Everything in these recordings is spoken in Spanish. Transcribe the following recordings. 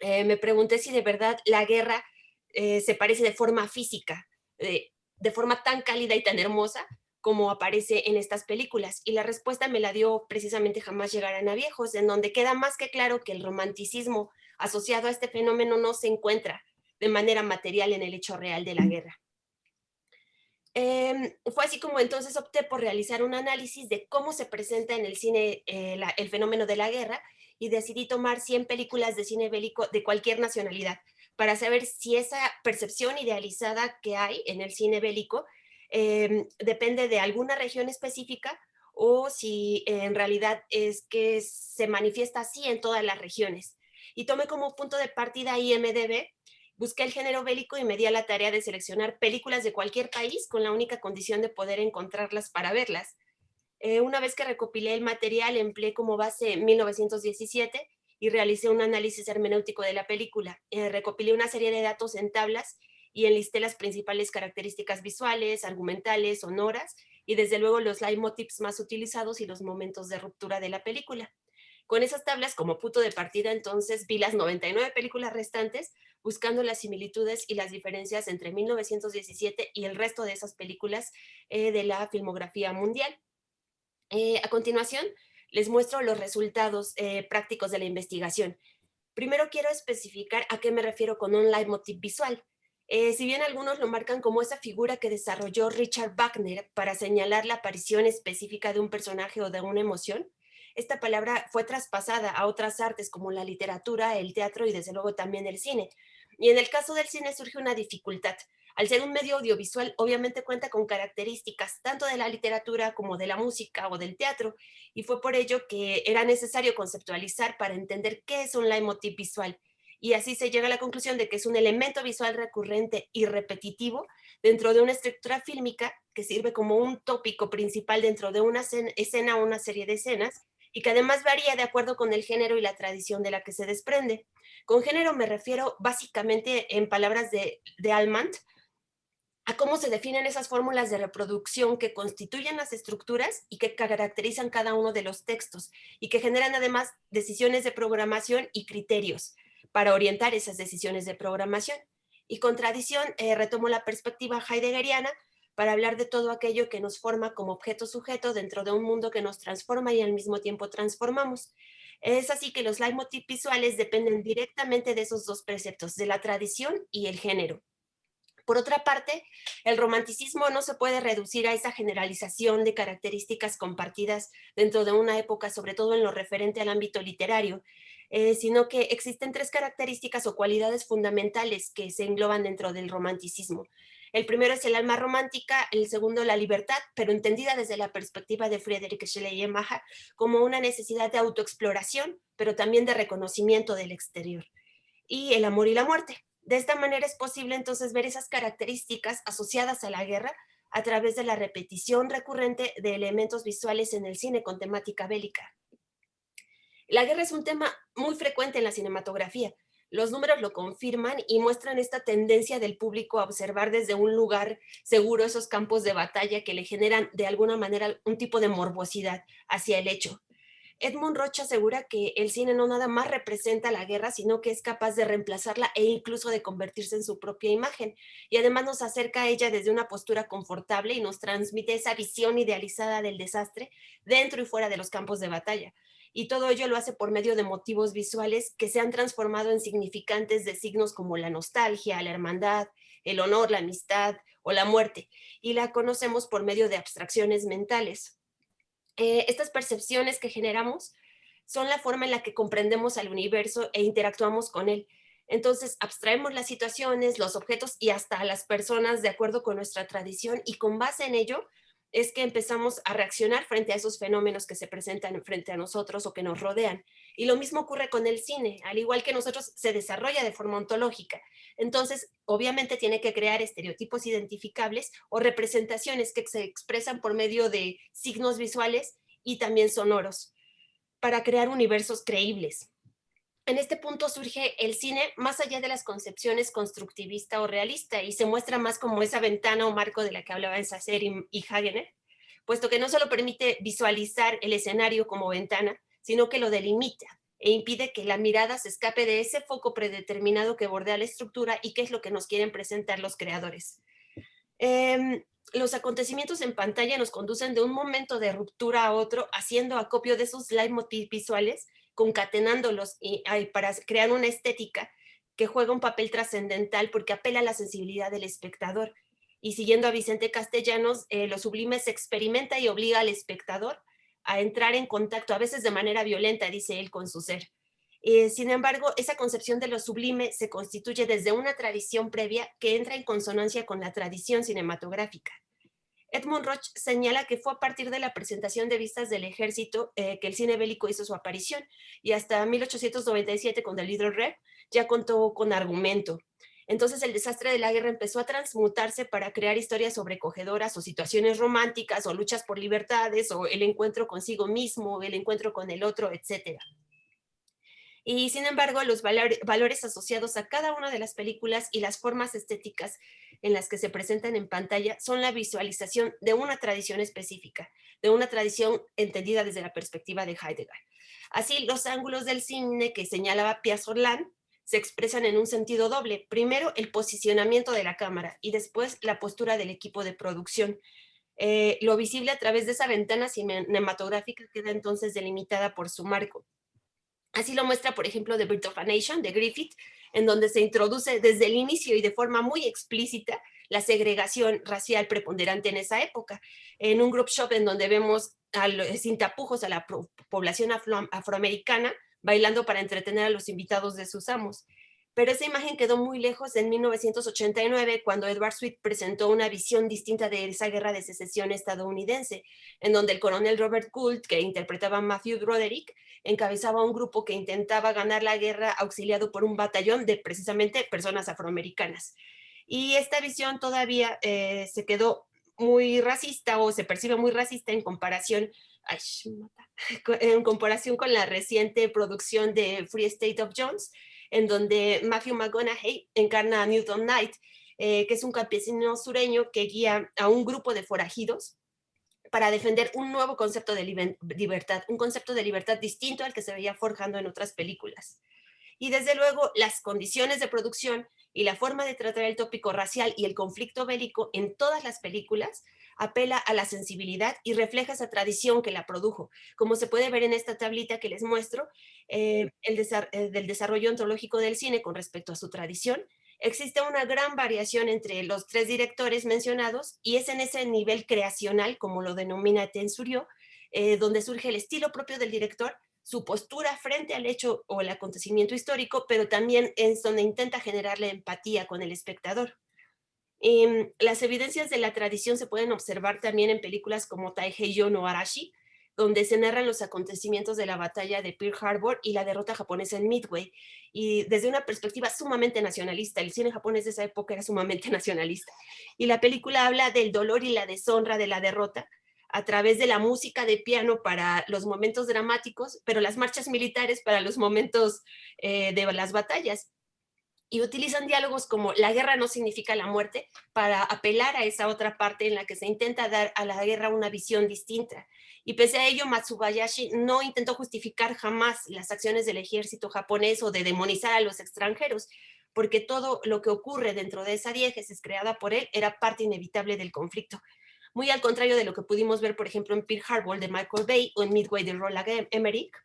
Me pregunté si de verdad la guerra se parece de forma física, de forma tan cálida y tan hermosa como aparece en estas películas. Y la respuesta me la dio precisamente Jamás llegarán a viejos, en donde queda más que claro que el romanticismo asociado a este fenómeno no se encuentra de manera material en el hecho real de la guerra. Fue así como entonces opté por realizar un análisis de cómo se presenta en el cine el fenómeno de la guerra y decidí tomar 100 películas de cine bélico de cualquier nacionalidad para saber si esa percepción idealizada que hay en el cine bélico depende de alguna región específica o si en realidad es que se manifiesta así en todas las regiones. Y tomé como punto de partida IMDB. Busqué el género bélico y me di a la tarea de seleccionar películas de cualquier país con la única condición de poder encontrarlas para verlas. Una vez que recopilé el material, empleé como base 1917 y realicé un análisis hermenéutico de la película. Recopilé una serie de datos en tablas y enlisté las principales características visuales, argumentales, sonoras y desde luego los leitmotivs más utilizados y los momentos de ruptura de la película. Con esas tablas como punto de partida, entonces vi las 99 películas restantes, buscando las similitudes y las diferencias entre 1917 y el resto de esas películas de la filmografía mundial. A continuación, les muestro los resultados prácticos de la investigación. Primero quiero especificar a qué me refiero con un leitmotiv visual. Si bien algunos lo marcan como esa figura que desarrolló Richard Wagner para señalar la aparición específica de un personaje o de una emoción, esta palabra fue traspasada a otras artes como la literatura, el teatro y desde luego también el cine. Y en el caso del cine surge una dificultad. Al ser un medio audiovisual, obviamente cuenta con características tanto de la literatura como de la música o del teatro, y fue por ello que era necesario conceptualizar para entender qué es un leitmotiv visual. Y así se llega a la conclusión de que es un elemento visual recurrente y repetitivo dentro de una estructura fílmica que sirve como un tópico principal dentro de una escena o una serie de escenas y que además varía de acuerdo con el género y la tradición de la que se desprende. Con género me refiero básicamente, en palabras de Almant, a cómo se definen esas fórmulas de reproducción que constituyen las estructuras y que caracterizan cada uno de los textos y que generan además decisiones de programación y criterios para orientar esas decisiones de programación. Y con tradición retomo la perspectiva heideggeriana para hablar de todo aquello que nos forma como objeto sujeto dentro de un mundo que nos transforma y al mismo tiempo transformamos. Es así que los leitmotiv visuales dependen directamente de esos dos preceptos, de la tradición y el género. Por otra parte, el romanticismo no se puede reducir a esa generalización de características compartidas dentro de una época, sobre todo en lo referente al ámbito literario, sino que existen tres características o cualidades fundamentales que se engloban dentro del romanticismo. El primero es el alma romántica, el segundo la libertad, pero entendida desde la perspectiva de Friedrich Schleiermacher como una necesidad de autoexploración, pero también de reconocimiento del exterior, y el amor y la muerte. De esta manera es posible entonces ver esas características asociadas a la guerra a través de la repetición recurrente de elementos visuales en el cine con temática bélica. La guerra es un tema muy frecuente en la cinematografía. Los números lo confirman y muestran esta tendencia del público a observar desde un lugar seguro esos campos de batalla que le generan de alguna manera un tipo de morbosidad hacia el hecho. Edmund Rocha asegura que el cine no nada más representa la guerra, sino que es capaz de reemplazarla e incluso de convertirse en su propia imagen. Y además nos acerca a ella desde una postura confortable y nos transmite esa visión idealizada del desastre dentro y fuera de los campos de batalla. Y todo ello lo hace por medio de motivos visuales que se han transformado en significantes de signos como la nostalgia, la hermandad, el honor, la amistad o la muerte. Y la conocemos por medio de abstracciones mentales. Estas percepciones que generamos son la forma en la que comprendemos al universo e interactuamos con él. Entonces, abstraemos las situaciones, los objetos y hasta a las personas de acuerdo con nuestra tradición y con base en ello es que empezamos a reaccionar frente a esos fenómenos que se presentan frente a nosotros o que nos rodean. Y lo mismo ocurre con el cine, al igual que nosotros se desarrolla de forma ontológica. Entonces, obviamente tiene que crear estereotipos identificables o representaciones que se expresan por medio de signos visuales y también sonoros para crear universos creíbles. En este punto surge el cine más allá de las concepciones constructivista o realista y se muestra más como esa ventana o marco de la que hablaban Sacer y Hagener, puesto que no solo permite visualizar el escenario como ventana, sino que lo delimita e impide que la mirada se escape de ese foco predeterminado que bordea la estructura y que es lo que nos quieren presentar los creadores. Los acontecimientos en pantalla nos conducen de un momento de ruptura a otro, haciendo acopio de esos leitmotiv visuales, concatenándolos para crear una estética que juega un papel trascendental porque apela a la sensibilidad del espectador. Y siguiendo a Vicente Castellanos, lo sublime se experimenta y obliga al espectador a entrar en contacto, a veces de manera violenta, dice él, con su ser. Sin embargo, esa concepción de lo sublime se constituye desde una tradición previa que entra en consonancia con la tradición cinematográfica. Edmund Roch señala que fue a partir de la presentación de vistas del ejército que el cine bélico hizo su aparición, y hasta 1897 con The Little Red ya contó con argumento. Entonces el desastre de la guerra empezó a transmutarse para crear historias sobrecogedoras o situaciones románticas o luchas por libertades o el encuentro consigo mismo, el encuentro con el otro, etc. Y sin embargo, los valores asociados a cada una de las películas y las formas estéticas en las que se presentan en pantalla son la visualización de una tradición específica, de una tradición entendida desde la perspectiva de Heidegger. Así, los ángulos del cine que señalaba Pierre Sorlan se expresan en un sentido doble. Primero, el posicionamiento de la cámara y después la postura del equipo de producción. Lo visible a través de esa ventana cinematográfica queda entonces delimitada por su marco. Así lo muestra, por ejemplo, The Birth of a Nation, de Griffith, en donde se introduce desde el inicio y de forma muy explícita la segregación racial preponderante en esa época. En un group shop en donde vemos sin tapujos a la población afroamericana bailando para entretener a los invitados de sus amos. Pero esa imagen quedó muy lejos en 1989, cuando Edward Sweet presentó una visión distinta de esa guerra de secesión estadounidense, en donde el coronel Robert Gould, que interpretaba a Matthew Broderick, encabezaba un grupo que intentaba ganar la guerra auxiliado por un batallón de precisamente personas afroamericanas. Y esta visión todavía se quedó muy racista, o se percibe muy racista en comparación, en comparación con la reciente producción de Free State of Jones, en donde Matthew McConaughey encarna a Newton Knight, que es un campesino sureño que guía a un grupo de forajidos para defender un nuevo concepto de libertad, un concepto de libertad distinto al que se veía forjando en otras películas. Y desde luego, las condiciones de producción y la forma de tratar el tópico racial y el conflicto bélico en todas las películas apela a la sensibilidad y refleja esa tradición que la produjo. Como se puede ver en esta tablita que les muestro, del desarrollo ontológico del cine con respecto a su tradición, existe una gran variación entre los tres directores mencionados, y es en ese nivel creacional, como lo denomina Tensurió, donde surge el estilo propio del director, su postura frente al hecho o el acontecimiento histórico, pero también es donde intenta generarle empatía con el espectador. Las evidencias de la tradición se pueden observar también en películas como Taiheiyo no Arashi, donde se narran los acontecimientos de la batalla de Pearl Harbor y la derrota japonesa en Midway, y desde una perspectiva sumamente nacionalista. El cine japonés de esa época era sumamente nacionalista, y la película habla del dolor y la deshonra de la derrota a través de la música de piano para los momentos dramáticos, pero las marchas militares para los momentos de las batallas, y utilizan diálogos como la guerra no significa la muerte para apelar a esa otra parte en la que se intenta dar a la guerra una visión distinta. Y pese a ello, Matsubayashi no intentó justificar jamás las acciones del ejército japonés o de demonizar a los extranjeros, porque todo lo que ocurre dentro de esa diégesis creada por él era parte inevitable del conflicto. Muy al contrario de lo que pudimos ver, por ejemplo, en Pearl Harbor de Michael Bay o en Midway de Roland Emmerich,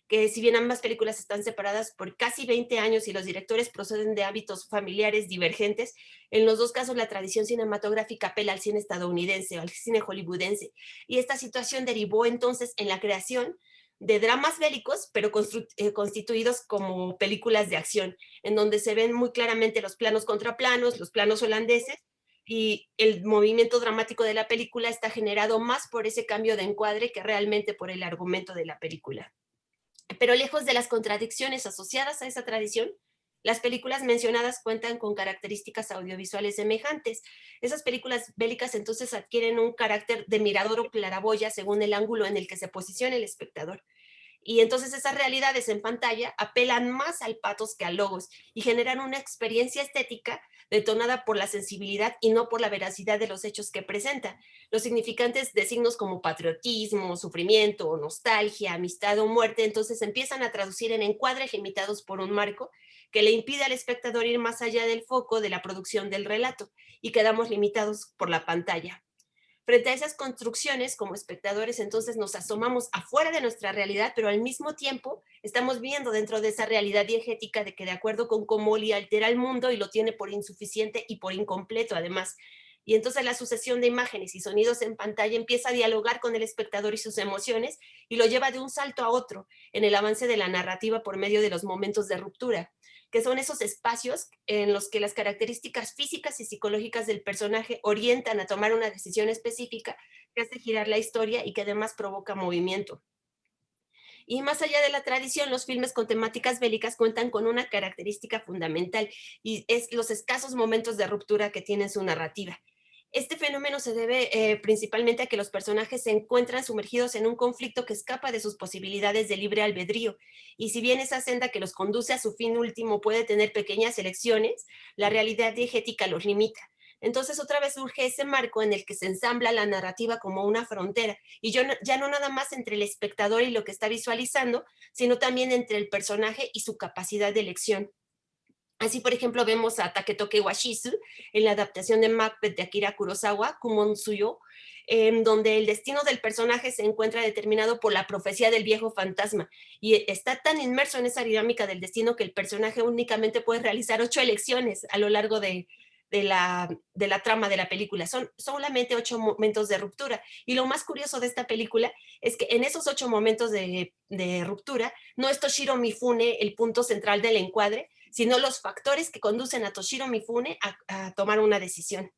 que si bien ambas películas están separadas por casi 20 años y los directores proceden de hábitos familiares divergentes, en los dos casos la tradición cinematográfica apela al cine estadounidense o al cine hollywoodense. Y esta situación derivó entonces en la creación de dramas bélicos, pero constituidos como películas de acción, en donde se ven muy claramente los planos contra planos, los planos holandeses, y el movimiento dramático de la película está generado más por ese cambio de encuadre que realmente por el argumento de la película. Pero lejos de las contradicciones asociadas a esa tradición, las películas mencionadas cuentan con características audiovisuales semejantes. Esas películas bélicas entonces adquieren un carácter de mirador o claraboya según el ángulo en el que se posiciona el espectador. Y entonces esas realidades en pantalla apelan más al patos que a logos y generan una experiencia estética detonada por la sensibilidad y no por la veracidad de los hechos que presenta. Los significantes de signos como patriotismo, sufrimiento, nostalgia, amistad o muerte, entonces empiezan a traducir en encuadres limitados por un marco que le impide al espectador ir más allá del foco de la producción del relato y quedamos limitados por la pantalla. Frente a esas construcciones, como espectadores, entonces nos asomamos afuera de nuestra realidad, pero al mismo tiempo estamos viendo dentro de esa realidad diegética de que de acuerdo con cómo Lee altera el mundo y lo tiene por insuficiente y por incompleto además. Y entonces la sucesión de imágenes y sonidos en pantalla empieza a dialogar con el espectador y sus emociones y lo lleva de un salto a otro en el avance de la narrativa por medio de los momentos de ruptura, que son esos espacios en los que las características físicas y psicológicas del personaje orientan a tomar una decisión específica que hace girar la historia y que además provoca movimiento. Y más allá de la tradición, los filmes con temáticas bélicas cuentan con una característica fundamental y es los escasos momentos de ruptura que tiene su narrativa. Este fenómeno se debe principalmente a que los personajes se encuentran sumergidos en un conflicto que escapa de sus posibilidades de libre albedrío. Y si bien esa senda que los conduce a su fin último puede tener pequeñas elecciones, la realidad diegética los limita. Entonces otra vez surge ese marco en el que se ensambla la narrativa como una frontera, y yo ya no nada más entre el espectador y lo que está visualizando, sino también entre el personaje y su capacidad de elección. Así, por ejemplo, vemos a Taketoke Washizu en la adaptación de Macbeth de Akira Kurosawa, Kumon Suyo, en donde el destino del personaje se encuentra determinado por la profecía del viejo fantasma y está tan inmerso en esa dinámica del destino que el personaje únicamente puede realizar 8 elecciones a lo largo de la trama de la película. Son solamente 8 momentos de ruptura. Y lo más curioso de esta película es que en esos 8 momentos de ruptura no es Toshiro Mifune el punto central del encuadre, sino los factores que conducen a Toshiro Mifune a tomar una decisión.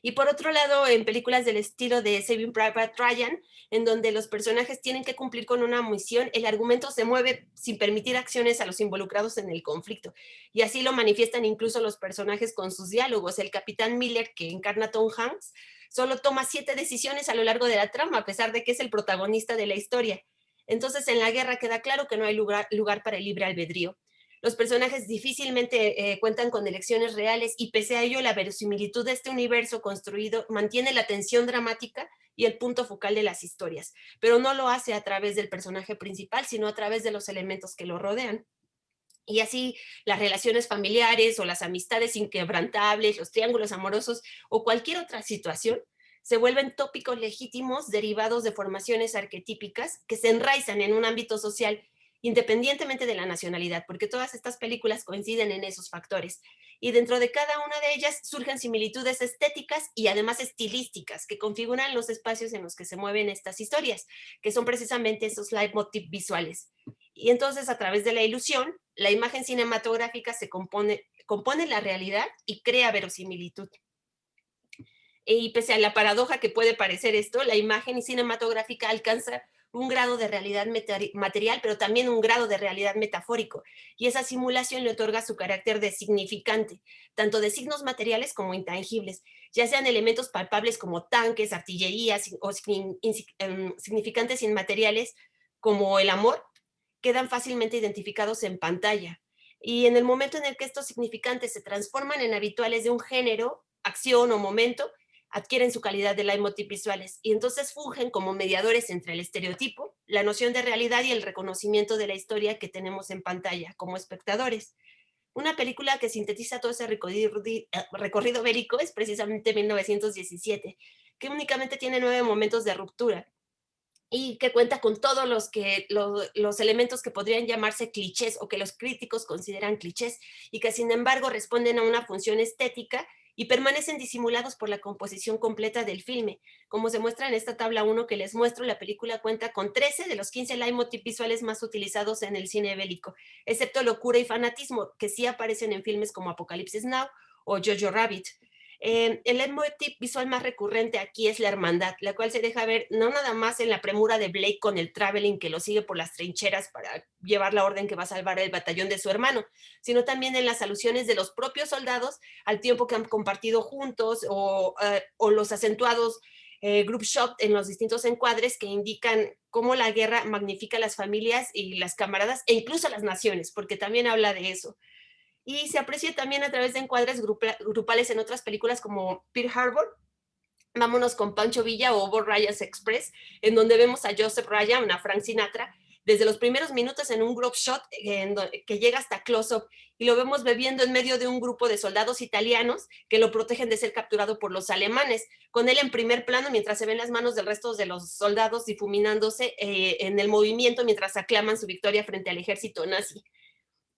Y por otro lado, en películas del estilo de Saving Private Ryan, en donde los personajes tienen que cumplir con una misión, el argumento se mueve sin permitir acciones a los involucrados en el conflicto. Y así lo manifiestan incluso los personajes con sus diálogos. El capitán Miller, que encarna Tom Hanks, solo toma 7 decisiones a lo largo de la trama, a pesar de que es el protagonista de la historia. Entonces, en la guerra queda claro que no hay lugar para el libre albedrío. Los personajes difícilmente cuentan con elecciones reales y pese a ello la verosimilitud de este universo construido mantiene la tensión dramática y el punto focal de las historias, pero no lo hace a través del personaje principal, sino a través de los elementos que lo rodean. Y así las relaciones familiares o las amistades inquebrantables, los triángulos amorosos o cualquier otra situación se vuelven tópicos legítimos derivados de formaciones arquetípicas que se enraizan en un ámbito social independientemente de la nacionalidad, porque todas estas películas coinciden en esos factores. Y dentro de cada una de ellas surgen similitudes estéticas y además estilísticas que configuran los espacios en los que se mueven estas historias, que son precisamente esos leitmotiv visuales. Y entonces a través de la ilusión, la imagen cinematográfica compone la realidad y crea verosimilitud. Y pese a la paradoja que puede parecer esto, la imagen cinematográfica alcanza un grado de realidad material, pero también un grado de realidad metafórico. Y esa simulación le otorga su carácter de significante, tanto de signos materiales como intangibles, ya sean elementos palpables como tanques, artillerías o significantes inmateriales como el amor, quedan fácilmente identificados en pantalla. Y en el momento en el que estos significantes se transforman en habituales de un género, acción o momento, adquieren su calidad de leitmotiv visuales y entonces fungen como mediadores entre el estereotipo, la noción de realidad y el reconocimiento de la historia que tenemos en pantalla como espectadores. Una película que sintetiza todo ese recorrido bélico es precisamente 1917, que únicamente tiene 9 momentos de ruptura y que cuenta con todos los elementos que podrían llamarse clichés o que los críticos consideran clichés y que sin embargo responden a una función estética y permanecen disimulados por la composición completa del filme. Como se muestra en esta tabla 1 que les muestro, la película cuenta con 13 de los 15 leitmotiv visuales más utilizados en el cine bélico, excepto locura y fanatismo, que sí aparecen en filmes como Apocalipsis Now o Jojo Rabbit. El leitmotiv visual más recurrente aquí es la hermandad, la cual se deja ver no nada más en la premura de Blake con el traveling que lo sigue por las trincheras para llevar la orden que va a salvar el batallón de su hermano, sino también en las alusiones de los propios soldados al tiempo que han compartido juntos o los acentuados group shot en los distintos encuadres que indican cómo la guerra magnifica las familias y las camaradas e incluso las naciones, porque también habla de eso. Y se aprecia también a través de encuadres grupales en otras películas como Pearl Harbor, Vámonos con Pancho Villa o Bob Ryan's Express, en donde vemos a Joseph Ryan, a Frank Sinatra, desde los primeros minutos en un group shot que llega hasta close-up y lo vemos bebiendo en medio de un grupo de soldados italianos que lo protegen de ser capturado por los alemanes, con él en primer plano mientras se ven las manos del resto de los soldados difuminándose en el movimiento mientras aclaman su victoria frente al ejército nazi.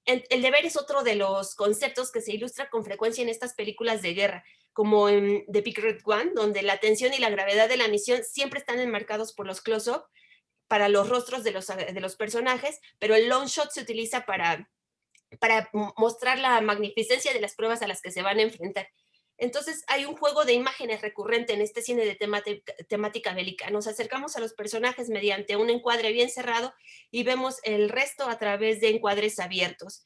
El deber es otro de los conceptos que se ilustra con frecuencia en estas películas de guerra, como en The Big Red One, donde la tensión y la gravedad de la misión siempre están enmarcados por los close-up para los rostros de los personajes, pero el long shot se utiliza para mostrar la magnificencia de las pruebas a las que se van a enfrentar. Entonces hay un juego de imágenes recurrente en este cine de temática bélica. Nos acercamos a los personajes mediante un encuadre bien cerrado y vemos el resto a través de encuadres abiertos.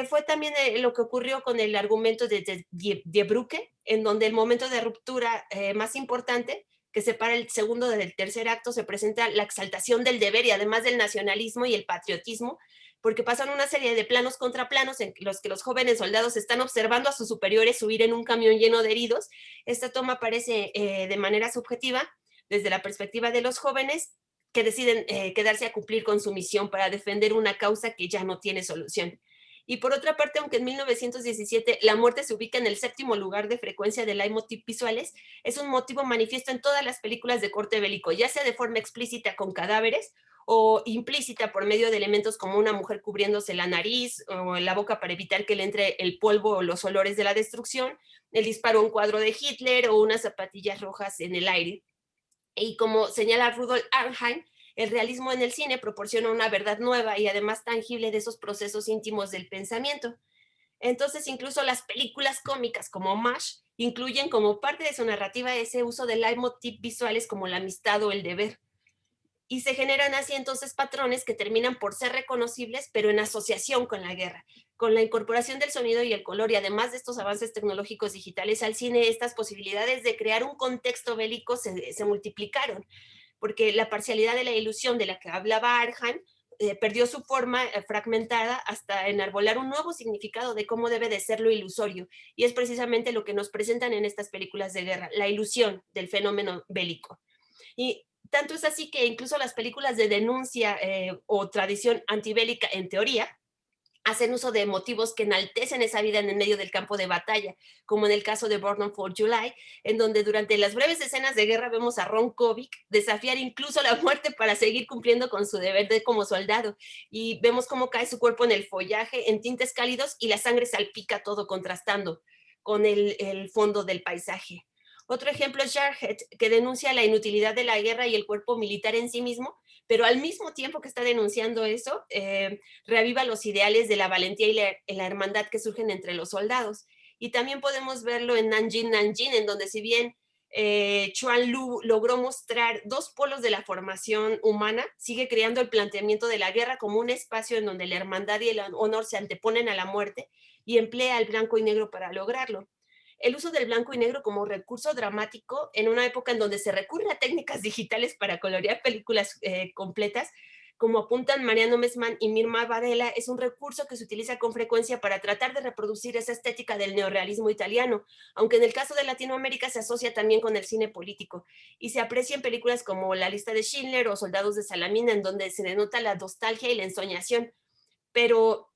Fue también lo que ocurrió con el argumento de Die Brücke, en donde el momento de ruptura más importante, que separa el segundo del tercer acto, se presenta la exaltación del deber y además del nacionalismo y el patriotismo, porque pasan una serie de planos contra planos en los que los jóvenes soldados están observando a sus superiores subir en un camión lleno de heridos. Esta toma aparece de manera subjetiva desde la perspectiva de los jóvenes que deciden quedarse a cumplir con su misión para defender una causa que ya no tiene solución. Y por otra parte, aunque en 1917 la muerte se ubica en el séptimo lugar de frecuencia de leitmotiv visuales, es un motivo manifiesto en todas las películas de corte bélico, ya sea de forma explícita con cadáveres o implícita por medio de elementos como una mujer cubriéndose la nariz o la boca para evitar que le entre el polvo o los olores de la destrucción, el disparo a un cuadro de Hitler o unas zapatillas rojas en el aire. Y como señala Rudolf Arnheim, el realismo en el cine proporciona una verdad nueva y además tangible de esos procesos íntimos del pensamiento. Entonces, incluso las películas cómicas como MASH incluyen como parte de su narrativa ese uso de leitmotiv visuales como la amistad o el deber. Y se generan así entonces patrones que terminan por ser reconocibles, pero en asociación con la guerra. Con la incorporación del sonido y el color y además de estos avances tecnológicos digitales al cine, estas posibilidades de crear un contexto bélico se multiplicaron, porque la parcialidad de la ilusión de la que hablaba Arjan perdió su forma fragmentada hasta enarbolar un nuevo significado de cómo debe de ser lo ilusorio. Y es precisamente lo que nos presentan en estas películas de guerra, la ilusión del fenómeno bélico. Y tanto es así que incluso las películas de denuncia o tradición antibélica, en teoría, hacen uso de motivos que enaltecen esa vida en el medio del campo de batalla, como en el caso de Burn for July, en donde durante las breves escenas de guerra vemos a Ron Kovic desafiar incluso la muerte para seguir cumpliendo con su deber como soldado, y vemos cómo cae su cuerpo en el follaje en tintes cálidos y la sangre salpica todo contrastando con el fondo del paisaje. Otro ejemplo es Jarhead, que denuncia la inutilidad de la guerra y el cuerpo militar en sí mismo, pero al mismo tiempo que está denunciando eso, reaviva los ideales de la valentía y la hermandad que surgen entre los soldados. Y también podemos verlo en Nanjing Nanjing, en donde si bien Chuan Lu logró mostrar dos polos de la formación humana, sigue creando el planteamiento de la guerra como un espacio en donde la hermandad y el honor se anteponen a la muerte y emplea el blanco y negro para lograrlo. El uso del blanco y negro como recurso dramático en una época en donde se recurre a técnicas digitales para colorear películas completas, como apuntan Mariano Messmann y Mirma Varela, es un recurso que se utiliza con frecuencia para tratar de reproducir esa estética del neorrealismo italiano, aunque en el caso de Latinoamérica se asocia también con el cine político, y se aprecia en películas como La lista de Schindler o Soldados de Salamina, en donde se denota la nostalgia y la ensoñación, pero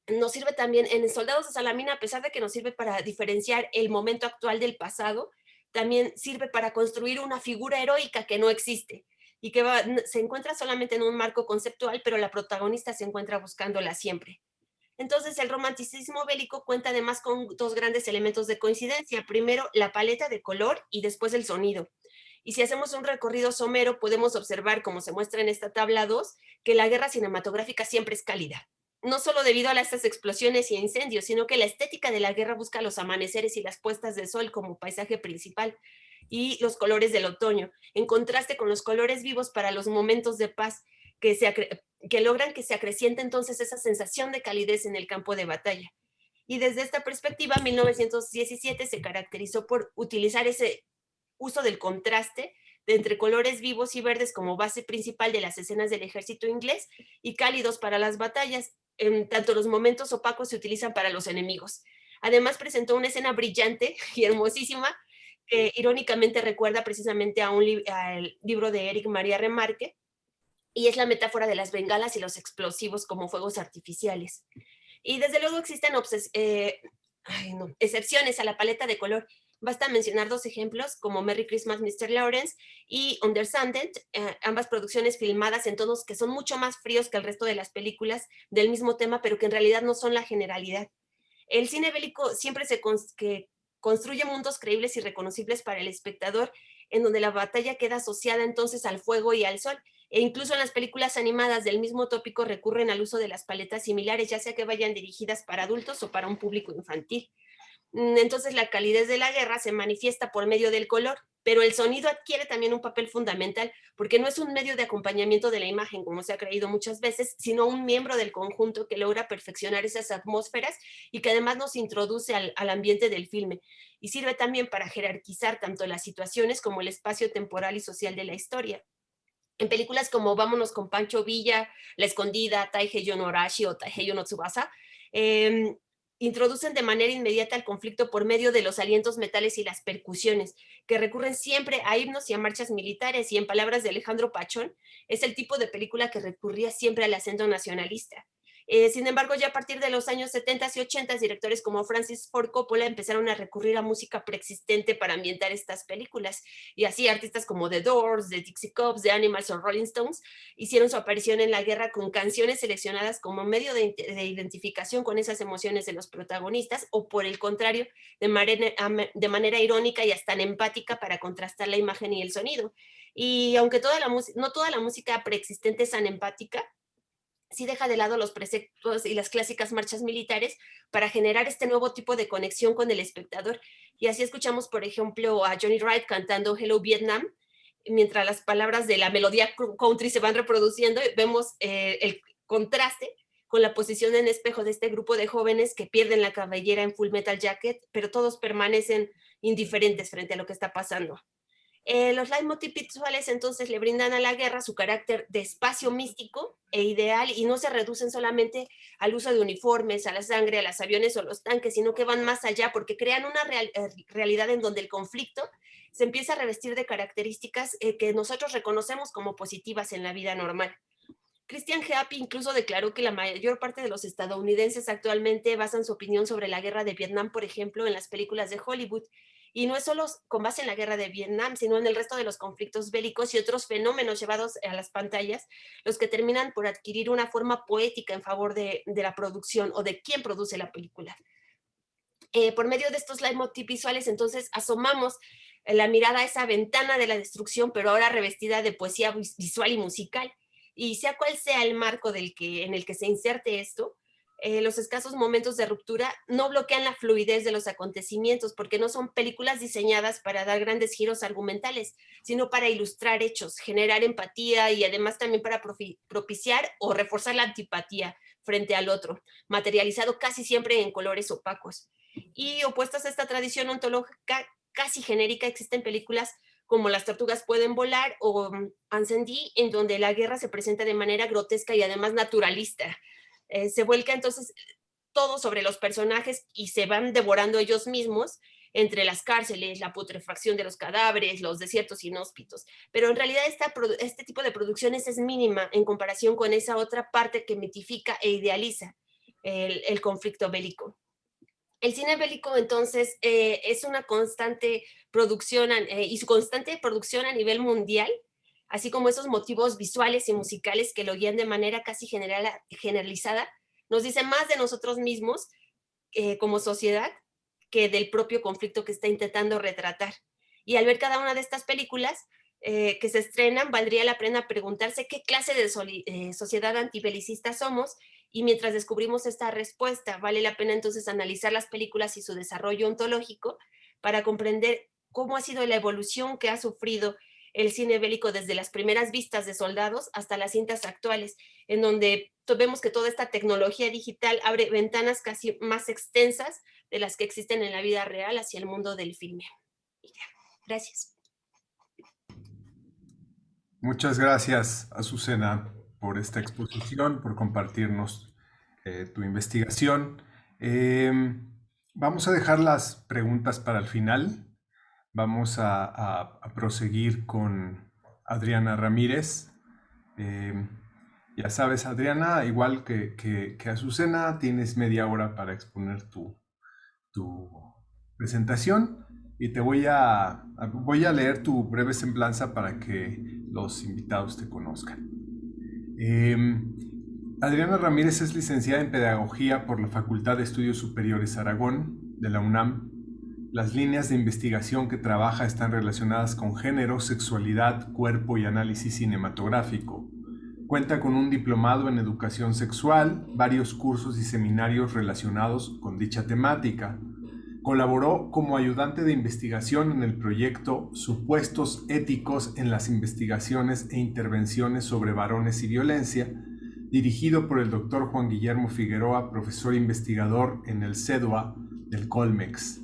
nos sirve también en Soldados de Salamina, a pesar de que nos sirve para diferenciar el momento actual del pasado, también sirve para construir una figura heroica que no existe y que se encuentra solamente en un marco conceptual, pero la protagonista se encuentra buscándola siempre. Entonces, el romanticismo bélico cuenta además con dos grandes elementos de coincidencia. Primero, la paleta de color y después el sonido. Y si hacemos un recorrido somero, podemos observar, como se muestra en esta tabla 2, que la guerra cinematográfica siempre es cálida. No solo debido a estas explosiones y incendios, sino que la estética de la guerra busca los amaneceres y las puestas de sol como paisaje principal y los colores del otoño, en contraste con los colores vivos para los momentos de paz que logran que se acreciente entonces esa sensación de calidez en el campo de batalla. Y desde esta perspectiva, 1917 se caracterizó por utilizar ese uso del contraste de entre colores vivos y verdes como base principal de las escenas del ejército inglés y cálidos para las batallas. En tanto los momentos opacos se utilizan para los enemigos. Además presentó una escena brillante y hermosísima que irónicamente recuerda precisamente a al libro de Eric María Remarque, y es la metáfora de las bengalas y los explosivos como fuegos artificiales. Y desde luego existen excepciones a la paleta de color. Basta mencionar dos ejemplos como Merry Christmas, Mr. Lawrence y Understanded, ambas producciones filmadas en tonos que son mucho más fríos que el resto de las películas del mismo tema, pero que en realidad no son la generalidad. El cine bélico siempre que construye mundos creíbles y reconocibles para el espectador, en donde la batalla queda asociada entonces al fuego y al sol. E incluso en las películas animadas del mismo tópico recurren al uso de las paletas similares, ya sea que vayan dirigidas para adultos o para un público infantil. Entonces la calidez de la guerra se manifiesta por medio del color, pero el sonido adquiere también un papel fundamental porque no es un medio de acompañamiento de la imagen, como se ha creído muchas veces, sino un miembro del conjunto que logra perfeccionar esas atmósferas y que además nos introduce al ambiente del filme y sirve también para jerarquizar tanto las situaciones como el espacio temporal y social de la historia. En películas como Vámonos con Pancho Villa, La Escondida, Taiheiyo no Arashi o Taiheiyo no Tsubasa, eh, introducen de manera inmediata el conflicto por medio de los alientos metales y las percusiones, que recurren siempre a himnos y a marchas militares, y en palabras de Alejandro Pachón, es el tipo de película que recurría siempre al acento nacionalista. Sin embargo, ya a partir de los años 70 y 80, directores como Francis Ford Coppola empezaron a recurrir a música preexistente para ambientar estas películas, y así artistas como The Doors, The Dixie Cops, The Animals o Rolling Stones hicieron su aparición en la guerra con canciones seleccionadas como medio de identificación con esas emociones de los protagonistas, o por el contrario, de manera irónica y hasta empática para contrastar la imagen y el sonido. Y aunque no toda la música preexistente es tan empática, sí deja de lado los preceptos y las clásicas marchas militares para generar este nuevo tipo de conexión con el espectador. Y así escuchamos, por ejemplo, a Johnny Wright cantando Hello Vietnam, mientras las palabras de la melodía country se van reproduciendo, vemos el contraste con la posición en espejo de este grupo de jóvenes que pierden la cabellera en Full Metal Jacket, pero todos permanecen indiferentes frente a lo que está pasando. Los leitmotiv visuales entonces le brindan a la guerra su carácter de espacio místico e ideal, y no se reducen solamente al uso de uniformes, a la sangre, a los aviones o los tanques, sino que van más allá porque crean una realidad en donde el conflicto se empieza a revestir de características que nosotros reconocemos como positivas en la vida normal. Christian Heap incluso declaró que la mayor parte de los estadounidenses actualmente basan su opinión sobre la guerra de Vietnam, por ejemplo, en las películas de Hollywood. Y no es solo con base en la guerra de Vietnam, sino en el resto de los conflictos bélicos y otros fenómenos llevados a las pantallas, los que terminan por adquirir una forma poética en favor de la producción o de quien produce la película. Por medio de estos leitmotiv visuales, entonces asomamos la mirada a esa ventana de la destrucción, pero ahora revestida de poesía visual y musical. Y sea cual sea el marco en el que se inserte esto, los escasos momentos de ruptura no bloquean la fluidez de los acontecimientos, porque no son películas diseñadas para dar grandes giros argumentales, sino para ilustrar hechos, generar empatía y además también para propiciar o reforzar la antipatía frente al otro, materializado casi siempre en colores opacos. Y opuestas a esta tradición ontológica casi genérica, existen películas como Las tortugas pueden volar o Ancendi, en donde la guerra se presenta de manera grotesca y además naturalista. Se vuelca entonces todo sobre los personajes y se van devorando ellos mismos entre las cárceles, la putrefacción de los cadáveres, los desiertos inhóspitos. Pero en realidad este tipo de producciones es mínima en comparación con esa otra parte que mitifica e idealiza el conflicto bélico. El cine bélico entonces es una constante producción y su constante producción a nivel mundial, así como esos motivos visuales y musicales que lo guían de manera casi generalizada, nos dice más de nosotros mismos como sociedad que del propio conflicto que está intentando retratar. Y al ver cada una de estas películas que se estrenan, valdría la pena preguntarse qué clase de sociedad antibelicista somos, y mientras descubrimos esta respuesta, vale la pena entonces analizar las películas y su desarrollo ontológico para comprender cómo ha sido la evolución que ha sufrido el cine bélico desde las primeras vistas de soldados hasta las cintas actuales, en donde vemos que toda esta tecnología digital abre ventanas casi más extensas de las que existen en la vida real hacia el mundo del filme. Y ya, gracias. Muchas gracias, Azucena, por esta exposición, por compartirnos tu investigación. Vamos a dejar las preguntas para el final. Vamos a proseguir con Adriana Ramírez. Eh, ya sabes, Adriana, igual que Azucena, tienes media hora para exponer tu presentación y voy a leer tu breve semblanza para que los invitados te conozcan. Eh, Adriana Ramírez es licenciada en Pedagogía por la Facultad de Estudios Superiores Aragón de la UNAM. Las líneas de investigación que trabaja están relacionadas con género, sexualidad, cuerpo y análisis cinematográfico. Cuenta con un diplomado en educación sexual, varios cursos y seminarios relacionados con dicha temática. Colaboró como ayudante de investigación en el proyecto Supuestos éticos en las investigaciones e intervenciones sobre varones y violencia, dirigido por el doctor Juan Guillermo Figueroa, profesor investigador en el CEDUA del Colmex.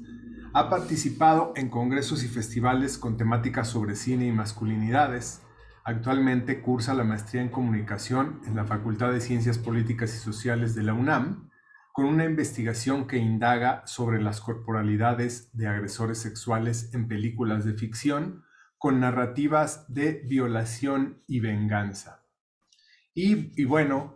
Ha participado en congresos y festivales con temáticas sobre cine y masculinidades. Actualmente cursa la maestría en comunicación en la Facultad de Ciencias Políticas y Sociales de la UNAM, con una investigación que indaga sobre las corporalidades de agresores sexuales en películas de ficción con narrativas de violación y venganza. Y bueno,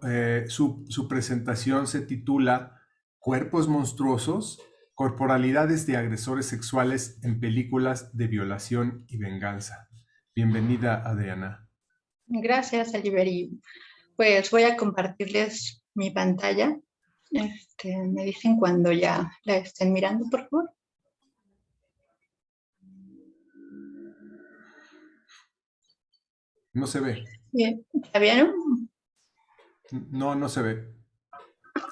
su presentación se titula Cuerpos monstruosos, corporalidades de agresores sexuales en películas de violación y venganza. Bienvenida, Adriana. Gracias, Aliberi. Pues voy a compartirles mi pantalla. Me dicen cuando ya la estén mirando, por favor. No se ve. Bien, ¿está bien? No, no se ve.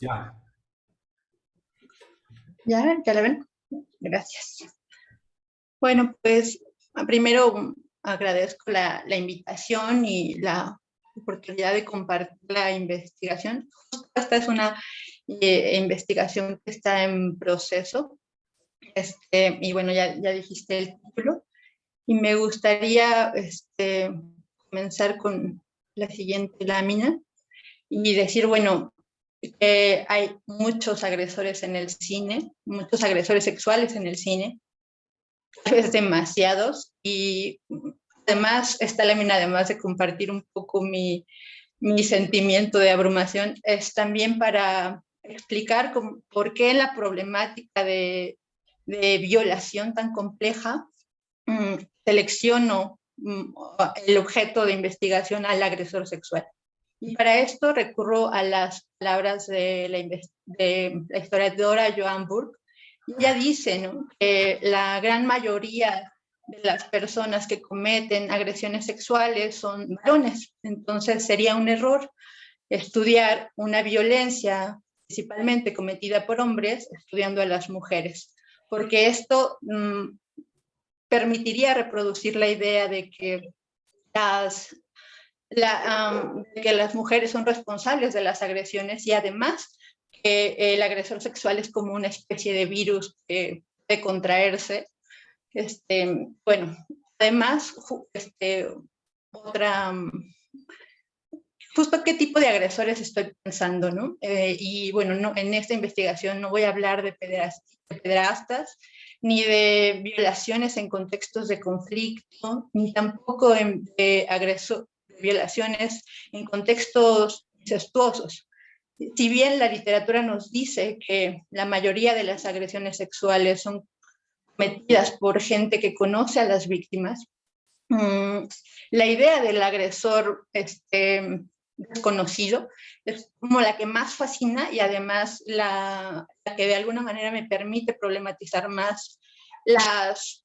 Ya. ¿Ya la ven? Gracias. Bueno, pues primero agradezco la invitación y la oportunidad de compartir la investigación. Esta es una investigación que está en proceso. Y bueno, ya dijiste el título. Y me gustaría comenzar con la siguiente lámina y decir, bueno, hay muchos agresores en el cine, muchos agresores sexuales en el cine, tal vez demasiados, y además, esta lámina, además de compartir un poco mi sentimiento de abrumación, es también para explicar por qué la problemática de violación tan compleja selecciono el objeto de investigación al agresor sexual. Y para esto recurro a las palabras de la historiadora Joan Burke. Ella dice, ¿no?, que la gran mayoría de las personas que cometen agresiones sexuales son varones. Entonces sería un error estudiar una violencia principalmente cometida por hombres estudiando a las mujeres, porque esto permitiría reproducir la idea de que las mujeres son responsables de las agresiones y además que el agresor sexual es como una especie de virus que puede contraerse. Bueno, además, otra, justo qué tipo de agresores estoy pensando, ¿no? Y bueno, no, en esta investigación no voy a hablar de pederastas, ni de violaciones en contextos de conflicto, ni tampoco de violaciones en contextos incestuosos. Si bien la literatura nos dice que la mayoría de las agresiones sexuales son cometidas por gente que conoce a las víctimas, la idea del agresor desconocido es como la que más fascina y además la que de alguna manera me permite problematizar más los